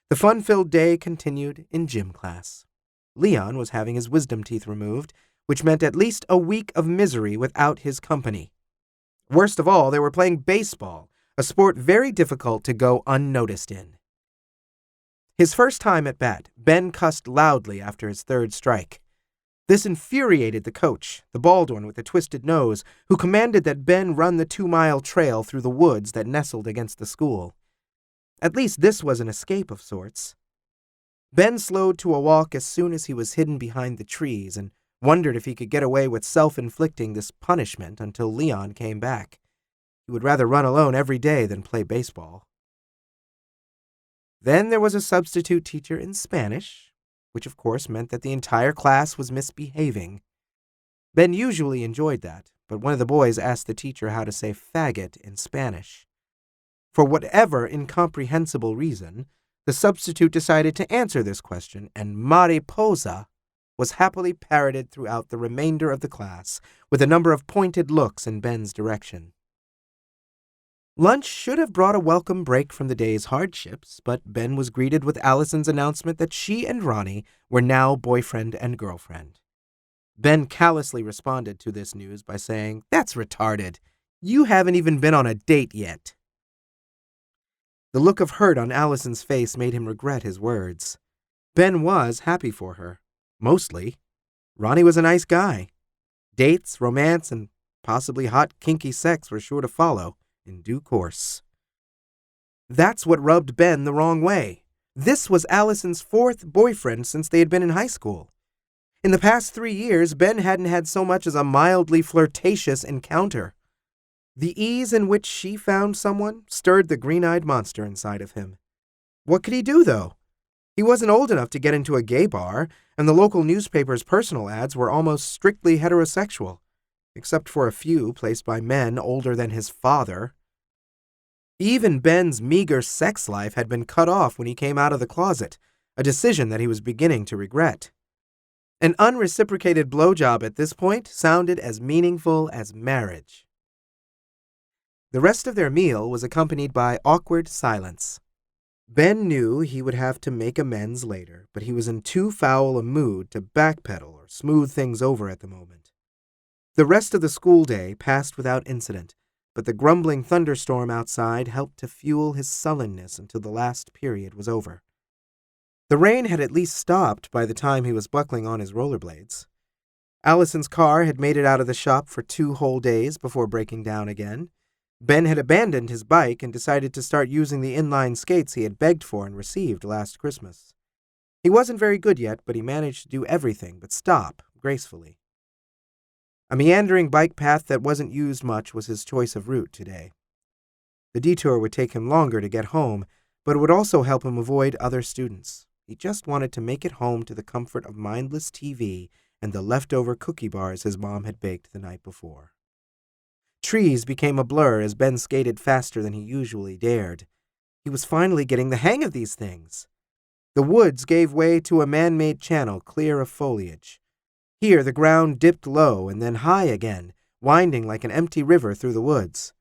The fun-filled day continued in gym class. Leon was having his wisdom teeth removed, which meant at least a week of misery without his company. Worst of all, they were playing baseball, a sport very difficult to go unnoticed in. His first time at bat, Ben cussed loudly after his third strike. This infuriated the coach, the bald one with the twisted nose, who commanded that Ben run the 2-mile trail through the woods that nestled against the school. At least this was an escape of sorts. Ben slowed to a walk as soon as he was hidden behind the trees and wondered if he could get away with self-inflicting this punishment until Leon came back. He would rather run alone every day than play baseball. Then there was a substitute teacher in Spanish, which of course meant that the entire class was misbehaving. Ben usually enjoyed that, but one of the boys asked the teacher how to say faggot in Spanish. For whatever incomprehensible reason, the substitute decided to answer this question, and mariposa was happily parroted throughout the remainder of the class, with a number of pointed looks in Ben's direction. Lunch should have brought a welcome break from the day's hardships, but Ben was greeted with Allison's announcement that she and Ronnie were now boyfriend and girlfriend. Ben callously responded to this news by saying, "That's retarded. You haven't even been on a date yet." The look of hurt on Allison's face made him regret his words. Ben was happy for her. Mostly. Ronnie was a nice guy. Dates, romance, and possibly hot, kinky sex were sure to follow in due course. That's what rubbed Ben the wrong way. This was Allison's 4th boyfriend since they had been in high school. In the past 3 years, Ben hadn't had so much as a mildly flirtatious encounter. The ease in which she found someone stirred the green-eyed monster inside of him. What could he do, though? He wasn't old enough to get into a gay bar, and the local newspaper's personal ads were almost strictly heterosexual, except for a few placed by men older than his father. Even Ben's meager sex life had been cut off when he came out of the closet, a decision that he was beginning to regret. An unreciprocated blowjob at this point sounded as meaningful as marriage. The rest of their meal was accompanied by awkward silence. Ben knew he would have to make amends later, but he was in too foul a mood to backpedal or smooth things over at the moment. The rest of the school day passed without incident, but the grumbling thunderstorm outside helped to fuel his sullenness until the last period was over. The rain had at least stopped by the time he was buckling on his rollerblades. Allison's car had made it out of the shop for 2 whole days before breaking down again. Ben had abandoned his bike and decided to start using the inline skates he had begged for and received last Christmas. He wasn't very good yet, but he managed to do everything but stop gracefully. A meandering bike path that wasn't used much was his choice of route today. The detour would take him longer to get home, but it would also help him avoid other students. He just wanted to make it home to the comfort of mindless TV and the leftover cookie bars his mom had baked the night before. Trees became a blur as Ben skated faster than he usually dared. He was finally getting the hang of these things. The woods gave way to a man-made channel clear of foliage. Here the ground dipped low and then high again, winding like an empty river through the woods.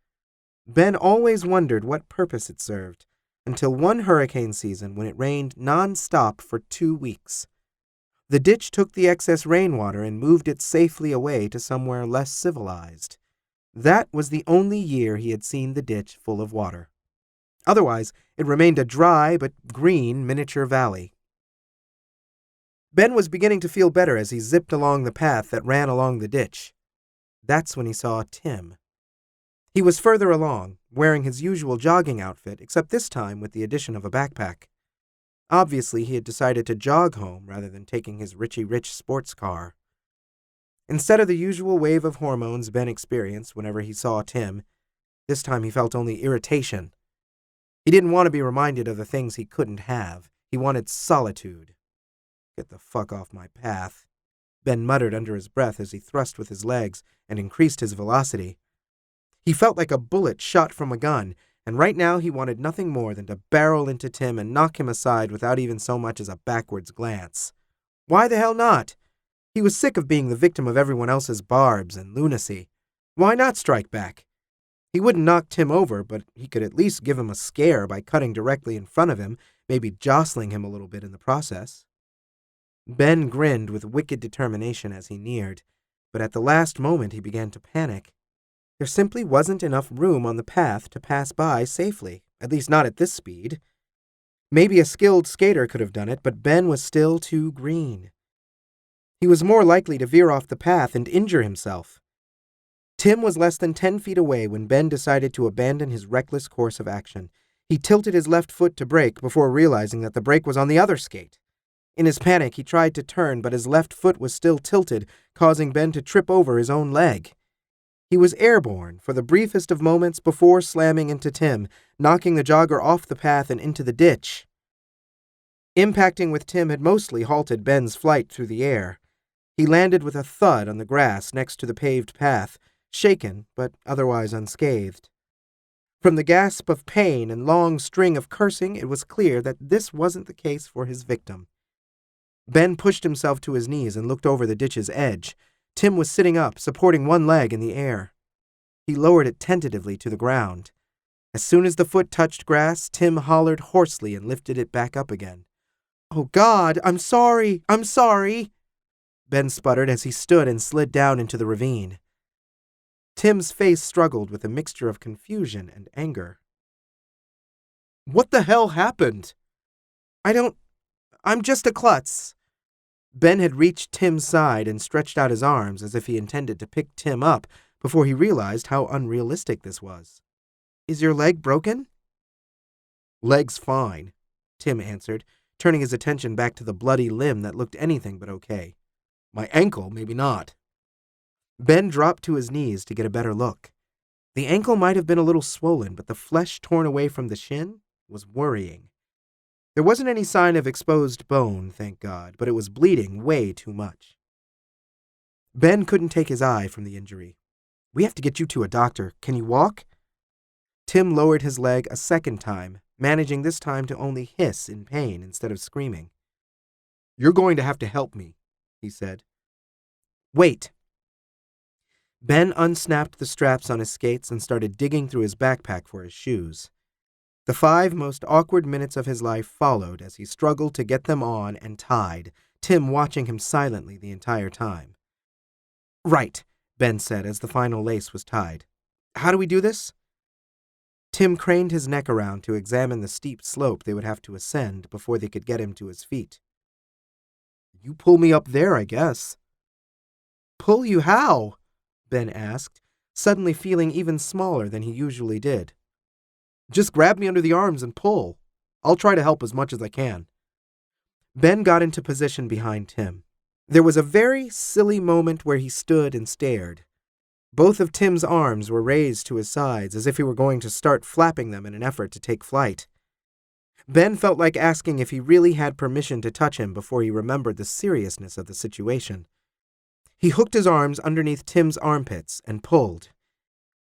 Ben always wondered what purpose it served, until one hurricane season when it rained non-stop for 2 weeks. The ditch took the excess rainwater and moved it safely away to somewhere less civilized. That was the only year he had seen the ditch full of water. Otherwise, it remained a dry but green miniature valley. Ben was beginning to feel better as he zipped along the path that ran along the ditch. That's when he saw Tim. He was further along, wearing his usual jogging outfit, except this time with the addition of a backpack. Obviously, he had decided to jog home rather than taking his Richie-Rich sports car. Instead of the usual wave of hormones Ben experienced whenever he saw Tim, this time he felt only irritation. He didn't want to be reminded of the things he couldn't have. He wanted solitude. "Get the fuck off my path," Ben muttered under his breath as he thrust with his legs and increased his velocity. He felt like a bullet shot from a gun, and right now he wanted nothing more than to barrel into Tim and knock him aside without even so much as a backwards glance. Why the hell not? He was sick of being the victim of everyone else's barbs and lunacy. Why not strike back? He wouldn't knock Tim over, but he could at least give him a scare by cutting directly in front of him, maybe jostling him a little bit in the process. Ben grinned with wicked determination as he neared, but at the last moment he began to panic. There simply wasn't enough room on the path to pass by safely, at least not at this speed. Maybe a skilled skater could have done it, but Ben was still too green. He was more likely to veer off the path and injure himself. Tim was less than 10 feet away when Ben decided to abandon his reckless course of action. He tilted his left foot to brake before realizing that the brake was on the other skate. In his panic, he tried to turn, but his left foot was still tilted, causing Ben to trip over his own leg. He was airborne for the briefest of moments before slamming into Tim, knocking the jogger off the path and into the ditch. Impacting with Tim had mostly halted Ben's flight through the air. He landed with a thud on the grass next to the paved path, shaken but otherwise unscathed. From the gasp of pain and long string of cursing, it was clear that this wasn't the case for his victim. Ben pushed himself to his knees and looked over the ditch's edge. Tim was sitting up, supporting one leg in the air. He lowered it tentatively to the ground. As soon as the foot touched grass, Tim hollered hoarsely and lifted it back up again. "Oh, God, I'm sorry, I'm sorry," Ben sputtered as he stood and slid down into the ravine. Tim's face struggled with a mixture of confusion and anger. "What the hell happened?" I'm just a klutz." Ben had reached Tim's side and stretched out his arms as if he intended to pick Tim up before he realized how unrealistic this was. "Is your leg broken?" "Leg's fine," Tim answered, turning his attention back to the bloody limb that looked anything but okay. "My ankle, maybe not." Ben dropped to his knees to get a better look. The ankle might have been a little swollen, but the flesh torn away from the shin was worrying. There wasn't any sign of exposed bone, thank God, but it was bleeding way too much. Ben couldn't take his eye from the injury. "We have to get you to a doctor. Can you walk?" Tim lowered his leg a second time, managing this time to only hiss in pain instead of screaming. "You're going to have to help me," he said. "Wait." Ben unsnapped the straps on his skates and started digging through his backpack for his shoes. The 5 most awkward minutes of his life followed as he struggled to get them on and tied, Tim watching him silently the entire time. "Right," Ben said as the final lace was tied. "How do we do this?" Tim craned his neck around to examine the steep slope they would have to ascend before they could get him to his feet. "You pull me up there, I guess." "Pull you how?" Ben asked, suddenly feeling even smaller than he usually did. "Just grab me under the arms and pull. I'll try to help as much as I can." Ben got into position behind Tim. There was a very silly moment where he stood and stared. Both of Tim's arms were raised to his sides as if he were going to start flapping them in an effort to take flight. Ben felt like asking if he really had permission to touch him before he remembered the seriousness of the situation. He hooked his arms underneath Tim's armpits and pulled.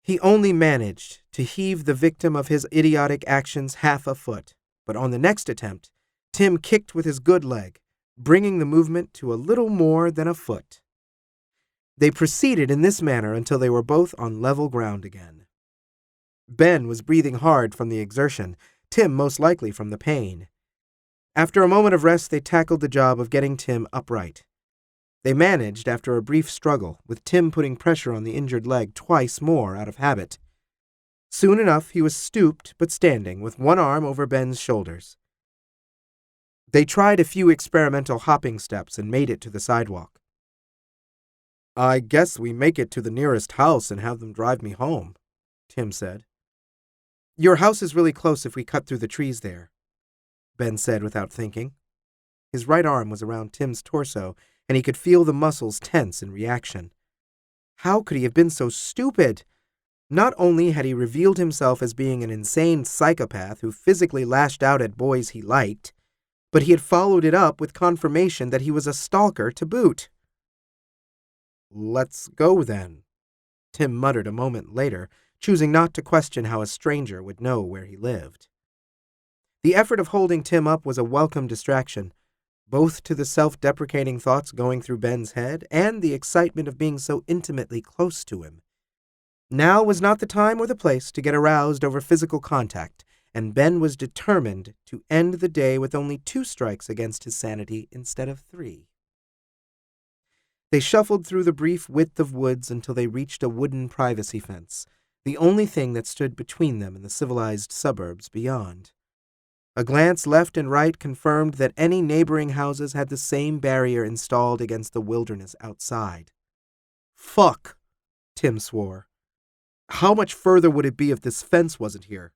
He only managed to heave the victim of his idiotic actions half a foot, but on the next attempt, Tim kicked with his good leg, bringing the movement to a little more than a foot. They proceeded in this manner until they were both on level ground again. Ben was breathing hard from the exertion, Tim most likely from the pain. After a moment of rest, they tackled the job of getting Tim upright. They managed after a brief struggle, with Tim putting pressure on the injured leg twice more out of habit. Soon enough, he was stooped but standing, with one arm over Ben's shoulders. They tried a few experimental hopping steps and made it to the sidewalk. "I guess we make it to the nearest house and have them drive me home," Tim said. "Your house is really close if we cut through the trees there," Ben said without thinking. His right arm was around Tim's torso, and he could feel the muscles tense in reaction. How could he have been so stupid? Not only had he revealed himself as being an insane psychopath who physically lashed out at boys he liked, but he had followed it up with confirmation that he was a stalker to boot. "Let's go, then," Tim muttered a moment later, choosing not to question how a stranger would know where he lived. The effort of holding Tim up was a welcome distraction, both to the self-deprecating thoughts going through Ben's head and the excitement of being so intimately close to him. Now was not the time or the place to get aroused over physical contact, and Ben was determined to end the day with only 2 strikes against his sanity instead of 3. They shuffled through the brief width of woods until they reached a wooden privacy fence, the only thing that stood between them and the civilized suburbs beyond. A glance left and right confirmed that any neighboring houses had the same barrier installed against the wilderness outside. "Fuck," Tim swore. "How much further would it be if this fence wasn't here?"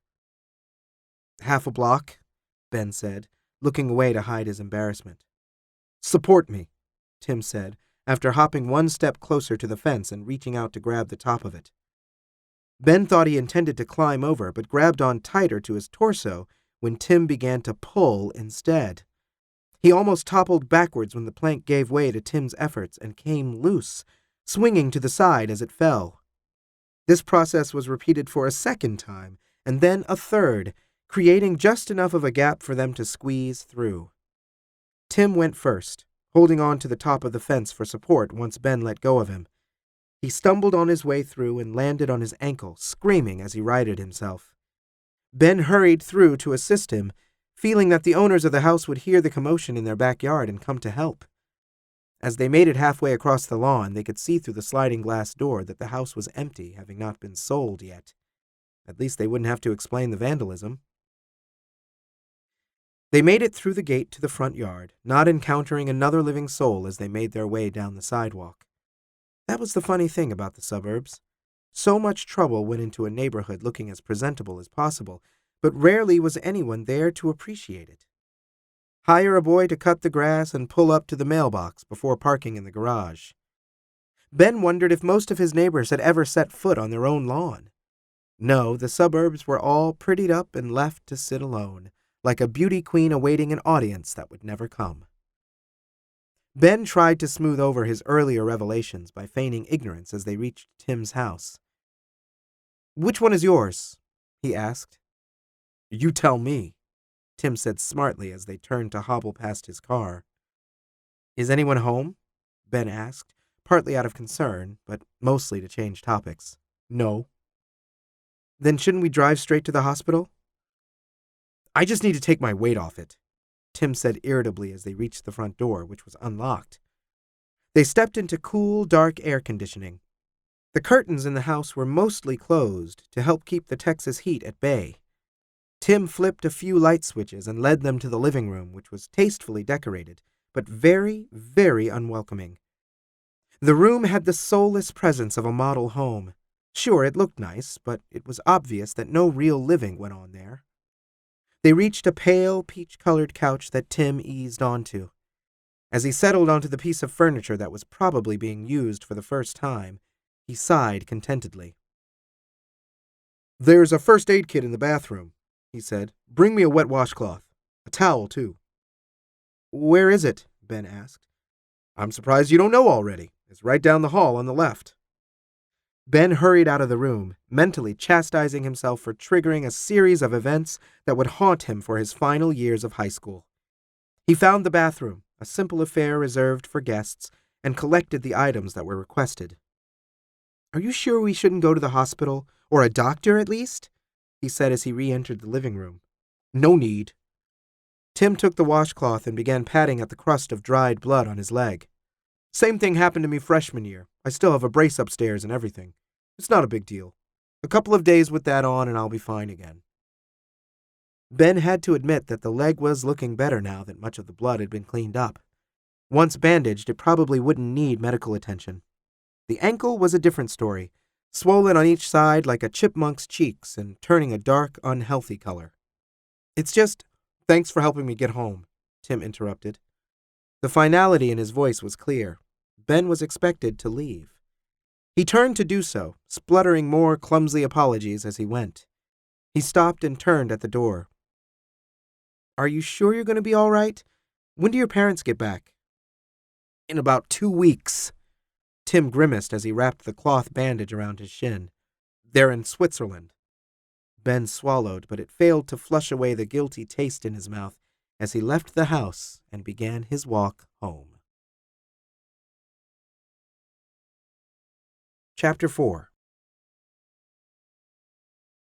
"Half a block," Ben said, looking away to hide his embarrassment. "Support me," Tim said, after hopping one step closer to the fence and reaching out to grab the top of it. Ben thought he intended to climb over, but grabbed on tighter to his torso when Tim began to pull instead. He almost toppled backwards when the plank gave way to Tim's efforts and came loose, swinging to the side as it fell. This process was repeated for a second time, and then a third, creating just enough of a gap for them to squeeze through. Tim went first, holding on to the top of the fence for support once Ben let go of him. He stumbled on his way through and landed on his ankle, screaming as he righted himself. Ben hurried through to assist him, feeling that the owners of the house would hear the commotion in their backyard and come to help. As they made it halfway across the lawn, they could see through the sliding glass door that the house was empty, having not been sold yet. At least they wouldn't have to explain the vandalism. They made it through the gate to the front yard, not encountering another living soul as they made their way down the sidewalk. That was the funny thing about the suburbs. So much trouble went into a neighborhood looking as presentable as possible, but rarely was anyone there to appreciate it. Hire a boy to cut the grass and pull up to the mailbox before parking in the garage. Ben wondered if most of his neighbors had ever set foot on their own lawn. No, the suburbs were all prettied up and left to sit alone, like a beauty queen awaiting an audience that would never come. Ben tried to smooth over his earlier revelations by feigning ignorance as they reached Tim's house. "Which one is yours?" he asked. "You tell me," Tim said smartly as they turned to hobble past his car. "Is anyone home?" Ben asked, partly out of concern, but mostly to change topics. "No." "Then shouldn't we drive straight to the hospital?" "I just need to take my weight off it," Tim said irritably as they reached the front door, which was unlocked. They stepped into cool, dark air conditioning. The curtains in the house were mostly closed to help keep the Texas heat at bay. Tim flipped a few light switches and led them to the living room, which was tastefully decorated, but very, very unwelcoming. The room had the soulless presence of a model home. Sure, it looked nice, but it was obvious that no real living went on there. They reached a pale, peach-colored couch that Tim eased onto. As he settled onto the piece of furniture that was probably being used for the first time, he sighed contentedly. "There's a first aid kit in the bathroom," he said. "Bring me a wet washcloth. A towel, too." "Where is it?" Ben asked. "I'm surprised you don't know already. It's right down the hall on the left." Ben hurried out of the room, mentally chastising himself for triggering a series of events that would haunt him for his final years of high school. He found the bathroom, a simple affair reserved for guests, and collected the items that were requested. "Are you sure we shouldn't go to the hospital, or a doctor at least?" he said as he re-entered the living room. "No need." Tim took the washcloth and began patting at the crust of dried blood on his leg. "Same thing happened to me freshman year. I still have a brace upstairs and everything. It's not a big deal. A couple of days with that on and I'll be fine again." Ben had to admit that the leg was looking better now that much of the blood had been cleaned up. Once bandaged, it probably wouldn't need medical attention. The ankle was a different story, swollen on each side like a chipmunk's cheeks and turning a dark, unhealthy color. "It's just, thanks for helping me get home," Tim interrupted. The finality in his voice was clear. Ben was expected to leave. He turned to do so, spluttering more clumsy apologies as he went. He stopped and turned at the door. "Are you sure you're going to be all right? When do your parents get back?" "In about 2 weeks." Tim grimaced as he wrapped the cloth bandage around his shin. "They're in Switzerland." Ben swallowed, but it failed to flush away the guilty taste in his mouth as he left the house and began his walk home. Chapter 4.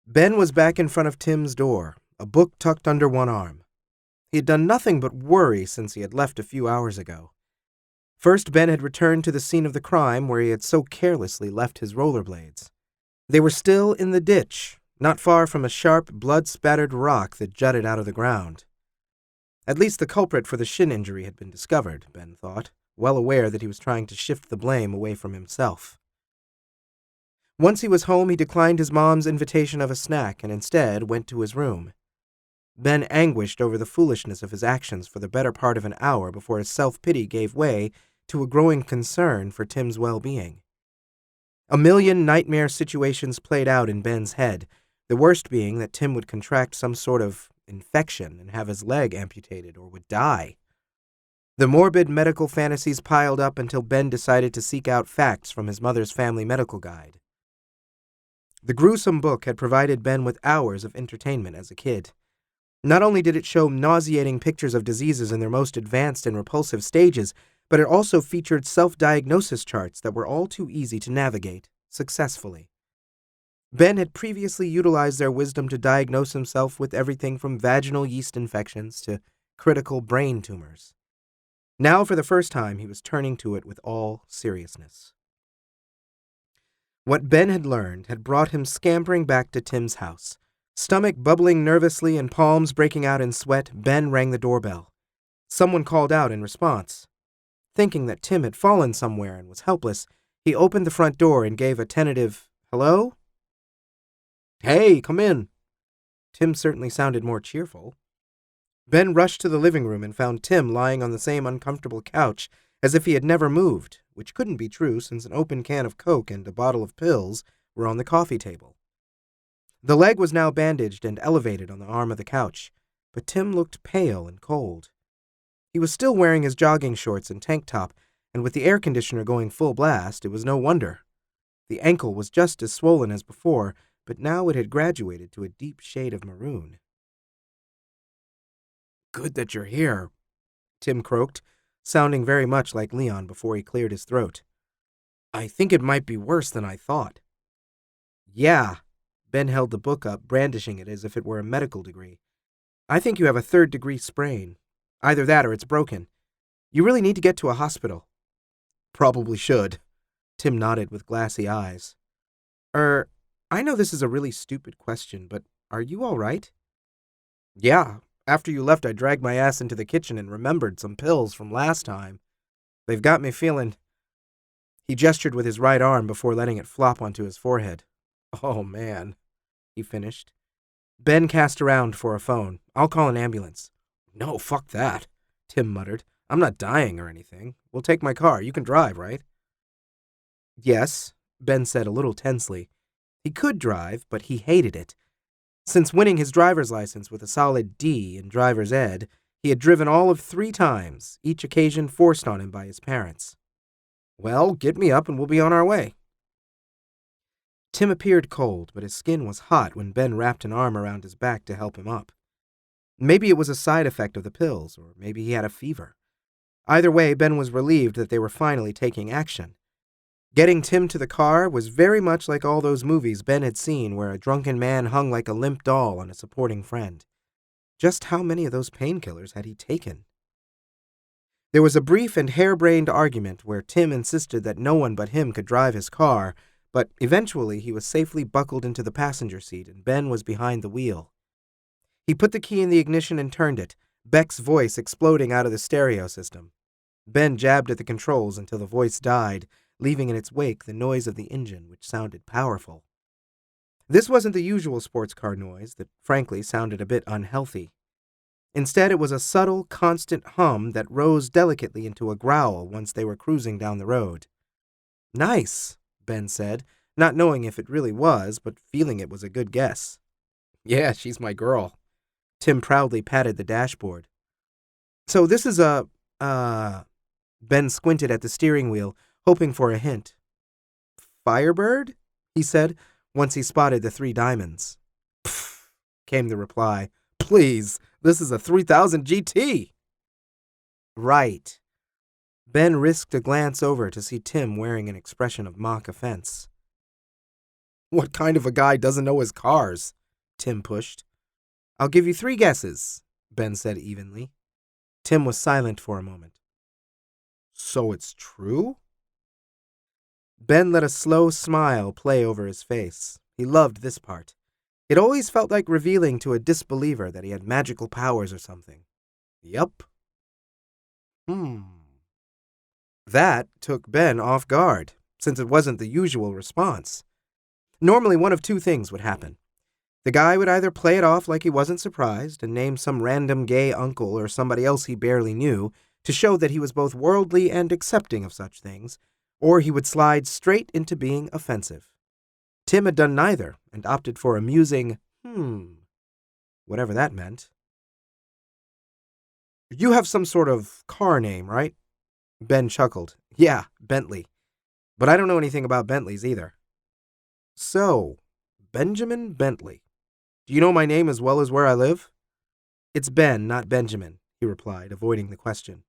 Ben was back in front of Tim's door, a book tucked under one arm. He had done nothing but worry since he had left a few hours ago. First, Ben had returned to the scene of the crime where he had so carelessly left his rollerblades. They were still in the ditch, not far from a sharp, blood-spattered rock that jutted out of the ground. At least the culprit for the shin injury had been discovered, Ben thought, well aware that he was trying to shift the blame away from himself. Once he was home, he declined his mom's invitation of a snack and instead went to his room. Ben anguished over the foolishness of his actions for the better part of an hour before his self-pity gave way to a growing concern for Tim's well-being. A million nightmare situations played out in Ben's head, the worst being that Tim would contract some sort of infection and have his leg amputated or would die. The morbid medical fantasies piled up until Ben decided to seek out facts from his mother's family medical guide. The gruesome book had provided Ben with hours of entertainment as a kid. Not only did it show nauseating pictures of diseases in their most advanced and repulsive stages, but it also featured self-diagnosis charts that were all too easy to navigate successfully. Ben had previously utilized their wisdom to diagnose himself with everything from vaginal yeast infections to critical brain tumors. Now, for the first time, he was turning to it with all seriousness. What Ben had learned had brought him scampering back to Tim's house. Stomach bubbling nervously and palms breaking out in sweat, Ben rang the doorbell. Someone called out in response. Thinking that Tim had fallen somewhere and was helpless, he opened the front door and gave a tentative, "Hello?" "Hey, come in." Tim certainly sounded more cheerful. Ben rushed to the living room and found Tim lying on the same uncomfortable couch as if he had never moved, which couldn't be true since an open can of Coke and a bottle of pills were on the coffee table. The leg was now bandaged and elevated on the arm of the couch, but Tim looked pale and cold. He was still wearing his jogging shorts and tank top, and with the air conditioner going full blast, it was no wonder. The ankle was just as swollen as before, but now it had graduated to a deep shade of maroon. "Good that you're here," Tim croaked, sounding very much like Leon before he cleared his throat. "I think it might be worse than I thought." "Yeah." Ben held the book up, brandishing it as if it were a medical degree. "I think you have a 3rd-degree sprain. Either that or it's broken. You really need to get to a hospital." "Probably should." Tim nodded with glassy eyes. I know this is a really stupid question, but are you all right?" "Yeah. After you left, I dragged my ass into the kitchen and remembered some pills from last time. They've got me feeling—" He gestured with his right arm before letting it flop onto his forehead. "Oh, man," he finished. Ben cast around for a phone. "I'll call an ambulance." "No, fuck that," Tim muttered. "I'm not dying or anything. We'll take my car. You can drive, right?" "Yes," Ben said a little tensely. He could drive, but he hated it. Since winning his driver's license with a solid D in driver's ed, he had driven all of 3 times, each occasion forced on him by his parents. "Well, get me up and we'll be on our way." Tim appeared cold, but his skin was hot when Ben wrapped an arm around his back to help him up. Maybe it was a side effect of the pills, or maybe he had a fever. Either way, Ben was relieved that they were finally taking action. Getting Tim to the car was very much like all those movies Ben had seen where a drunken man hung like a limp doll on a supporting friend. Just how many of those painkillers had he taken? There was a brief and harebrained argument where Tim insisted that no one but him could drive his car, but eventually he was safely buckled into the passenger seat and Ben was behind the wheel. He put the key in the ignition and turned it, Beck's voice exploding out of the stereo system. Ben jabbed at the controls until the voice died, leaving in its wake the noise of the engine, which sounded powerful. This wasn't the usual sports car noise that, frankly, sounded a bit unhealthy. Instead, it was a subtle, constant hum that rose delicately into a growl once they were cruising down the road. "Nice," Ben said, not knowing if it really was, but feeling it was a good guess. "Yeah, she's my girl." Tim proudly patted the dashboard. "So this is a, Ben squinted at the steering wheel, hoping for a hint. "Firebird?" he said, once he spotted the 3 diamonds. "Pfft," came the reply. "Please, this is a 3000 GT." "Right." Ben risked a glance over to see Tim wearing an expression of mock offense. "What kind of a guy doesn't know his cars?" Tim pushed. "I'll give you 3 guesses," Ben said evenly. Tim was silent for a moment. "So it's true?" Ben let a slow smile play over his face. He loved this part. It always felt like revealing to a disbeliever that he had magical powers or something. "Yup." That took Ben off guard, since it wasn't the usual response. Normally, one of 2 things would happen. The guy would either play it off like he wasn't surprised and name some random gay uncle or somebody else he barely knew to show that he was both worldly and accepting of such things, or he would slide straight into being offensive. Tim had done neither and opted for a musing, whatever that meant. "You have some sort of car name, right?" Ben chuckled. "Yeah, Bentley. But I don't know anything about Bentleys either." "So, Benjamin Bentley. Do you know my name as well as where I live?" "It's Ben, not Benjamin," he replied, avoiding the question.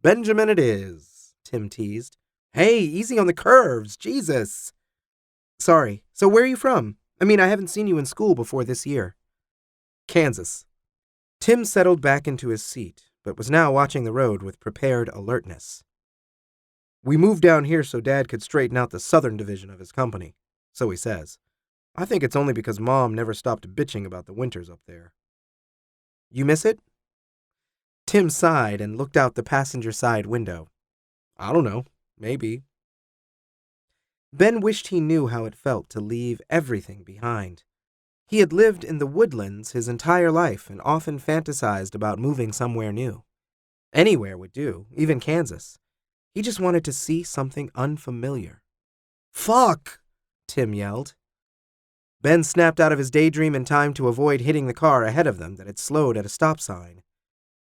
"Benjamin it is," Tim teased. "Hey, easy on the curves, Jesus." "Sorry, so where are you from? I mean, I haven't seen you in school before this year." "Kansas." Tim settled back into his seat, but was now watching the road with prepared alertness. "We moved down here so Dad could straighten out the southern division of his company, so he says. I think it's only because Mom never stopped bitching about the winters up there." "You miss it?" Tim sighed and looked out the passenger side window. "I don't know. Maybe." Ben wished he knew how it felt to leave everything behind. He had lived in the woodlands his entire life and often fantasized about moving somewhere new. Anywhere would do, even Kansas. He just wanted to see something unfamiliar. "Fuck!" Tim yelled. Ben snapped out of his daydream in time to avoid hitting the car ahead of them that had slowed at a stop sign.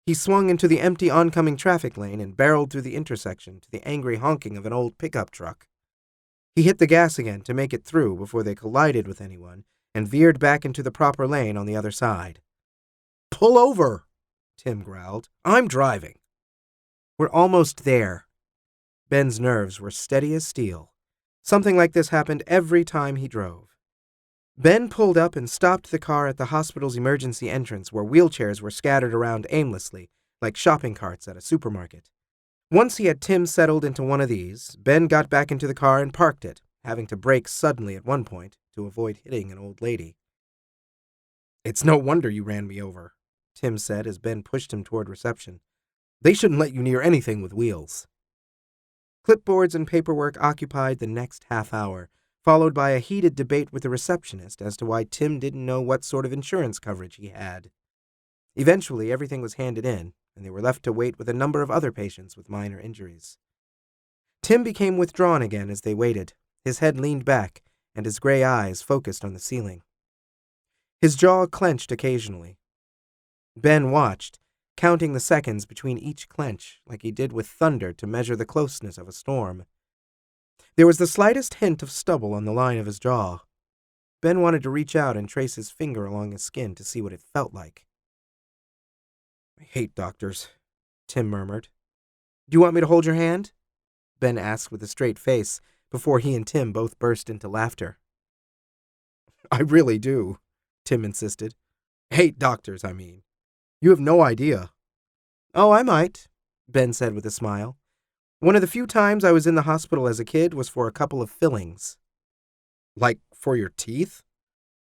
He swung into the empty oncoming traffic lane and barreled through the intersection to the angry honking of an old pickup truck. He hit the gas again to make it through before they collided with anyone and veered back into the proper lane on the other side. "Pull over," Tim growled. "I'm driving." "We're almost there." Ben's nerves were steady as steel. Something like this happened every time he drove. Ben pulled up and stopped the car at the hospital's emergency entrance where wheelchairs were scattered around aimlessly, like shopping carts at a supermarket. Once he had Tim settled into one of these, Ben got back into the car and parked it, having to brake suddenly at one point to avoid hitting an old lady. "It's no wonder you ran me over," Tim said as Ben pushed him toward reception. "They shouldn't let you near anything with wheels." Clipboards and paperwork occupied the next half hour, followed by a heated debate with the receptionist as to why Tim didn't know what sort of insurance coverage he had. Eventually, everything was handed in, and they were left to wait with a number of other patients with minor injuries. Tim became withdrawn again as they waited, his head leaned back, and his gray eyes focused on the ceiling. His jaw clenched occasionally. Ben watched, counting the seconds between each clench like he did with thunder to measure the closeness of a storm. There was the slightest hint of stubble on the line of his jaw. Ben wanted to reach out and trace his finger along his skin to see what it felt like. "I hate doctors," Tim murmured. Do you want me to hold your hand? Ben asked with a straight face before he and Tim both burst into laughter. I really do, Tim insisted. Hate doctors, I mean. You have no idea. Oh, I might, Ben said with a smile. One of the few times I was in the hospital as a kid was for a couple of fillings. Like for your teeth?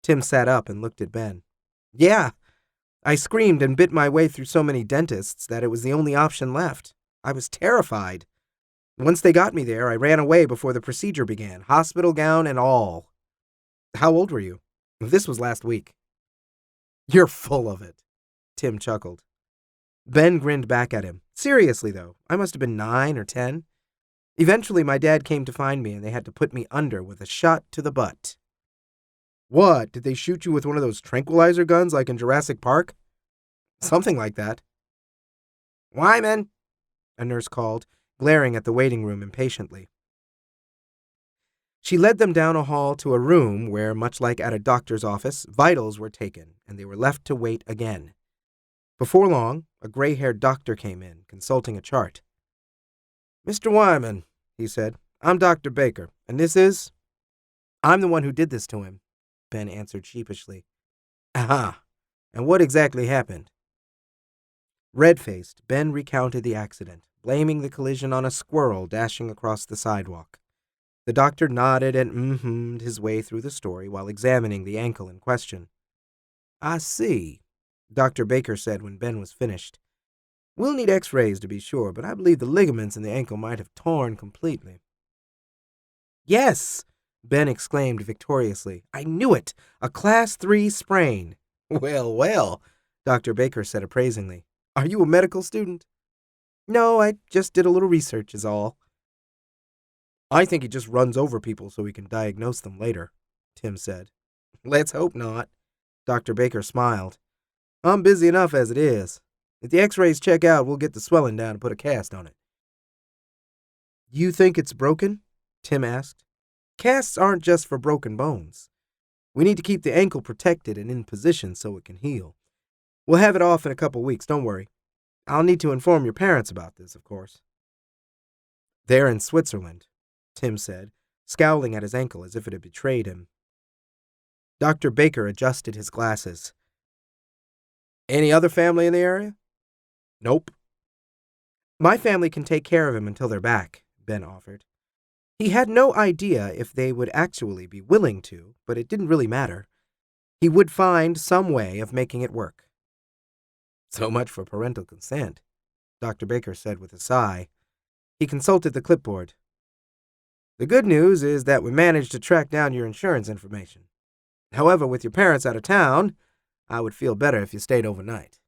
Tim sat up and looked at Ben. Yeah, I screamed and bit my way through so many dentists that it was the only option left. I was terrified. Once they got me there, I ran away before the procedure began, hospital gown and all. How old were you? This was last week. You're full of it, Tim chuckled. Ben grinned back at him. Seriously, though, I must have been 9 or 10. Eventually, my dad came to find me, and they had to put me under with a shot to the butt. What, did they shoot you with one of those tranquilizer guns like in Jurassic Park? Something like that. Wyman, a nurse called, glaring at the waiting room impatiently. She led them down a hall to a room where, much like at a doctor's office, vitals were taken, and they were left to wait again. Before long, a gray-haired doctor came in, consulting a chart. Mr. Wyman, he said, I'm Dr. Baker, and this is... I'm the one who did this to him, Ben answered sheepishly. Aha, and what exactly happened? Red-faced, Ben recounted the accident, blaming the collision on a squirrel dashing across the sidewalk. The doctor nodded and mm-hummed his way through the story while examining the ankle in question. I see, Dr. Baker said when Ben was finished. We'll need x-rays to be sure, but I believe the ligaments in the ankle might have torn completely. Yes, Ben exclaimed victoriously. I knew it! A Class 3 sprain. Well, well, Dr. Baker said appraisingly. Are you a medical student? No, I just did a little research is all. I think he just runs over people so he can diagnose them later, Tim said. Let's hope not. Dr. Baker smiled. I'm busy enough as it is. If the x-rays check out, we'll get the swelling down and put a cast on it. You think it's broken? Tim asked. Casts aren't just for broken bones. We need to keep the ankle protected and in position so it can heal. We'll have it off in a couple weeks, don't worry. I'll need to inform your parents about this, of course. They're in Switzerland, Tim said, scowling at his ankle as if it had betrayed him. Dr. Baker adjusted his glasses. Any other family in the area? Nope. My family can take care of him until they're back, Ben offered. He had no idea if they would actually be willing to, but it didn't really matter. He would find some way of making it work. So much for parental consent, Dr. Baker said with a sigh. He consulted the clipboard. The good news is that we managed to track down your insurance information. However, with your parents out of town, I would feel better if you stayed overnight.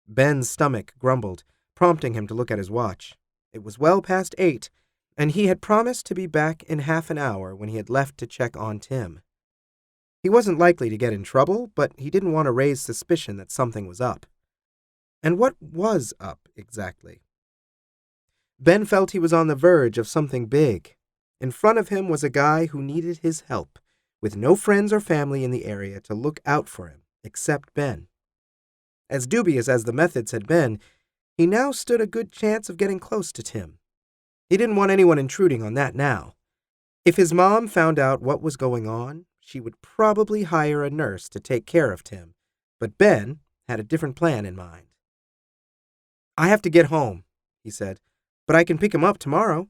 Ben's stomach grumbled, prompting him to look at his watch. It was well past 8, and he had promised to be back in half an hour when he had left to check on Tim. He wasn't likely to get in trouble, but he didn't want to raise suspicion that something was up. And what was up, exactly? Ben felt he was on the verge of something big. In front of him was a guy who needed his help, with no friends or family in the area to look out for him, except Ben. As dubious as the methods had been, he now stood a good chance of getting close to Tim. He didn't want anyone intruding on that now. If his mom found out what was going on, she would probably hire a nurse to take care of Tim, but Ben had a different plan in mind. I have to get home, he said, but I can pick him up tomorrow.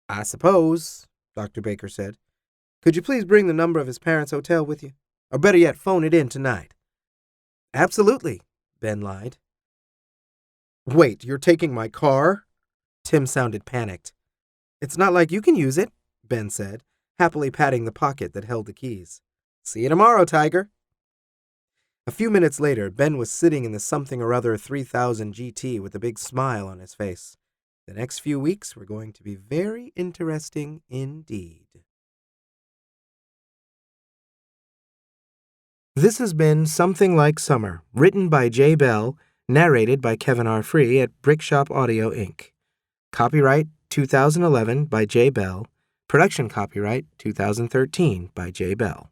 I suppose, Dr. Baker said. Could you please bring the number of his parents' hotel with you? Or better yet, phone it in tonight. Absolutely, Ben lied. Wait, you're taking my car? Tim sounded panicked. It's not like you can use it, Ben said, happily patting the pocket that held the keys. See you tomorrow, Tiger. A few minutes later, Ben was sitting in the something-or-other 3000 GT with a big smile on his face. The next few weeks were going to be very interesting indeed. This has been Something Like Summer, written by J. Bell, narrated by Kevin R. Free at Brickshop Audio, Inc. Copyright 2011 by J. Bell. Production copyright 2013 by J. Bell.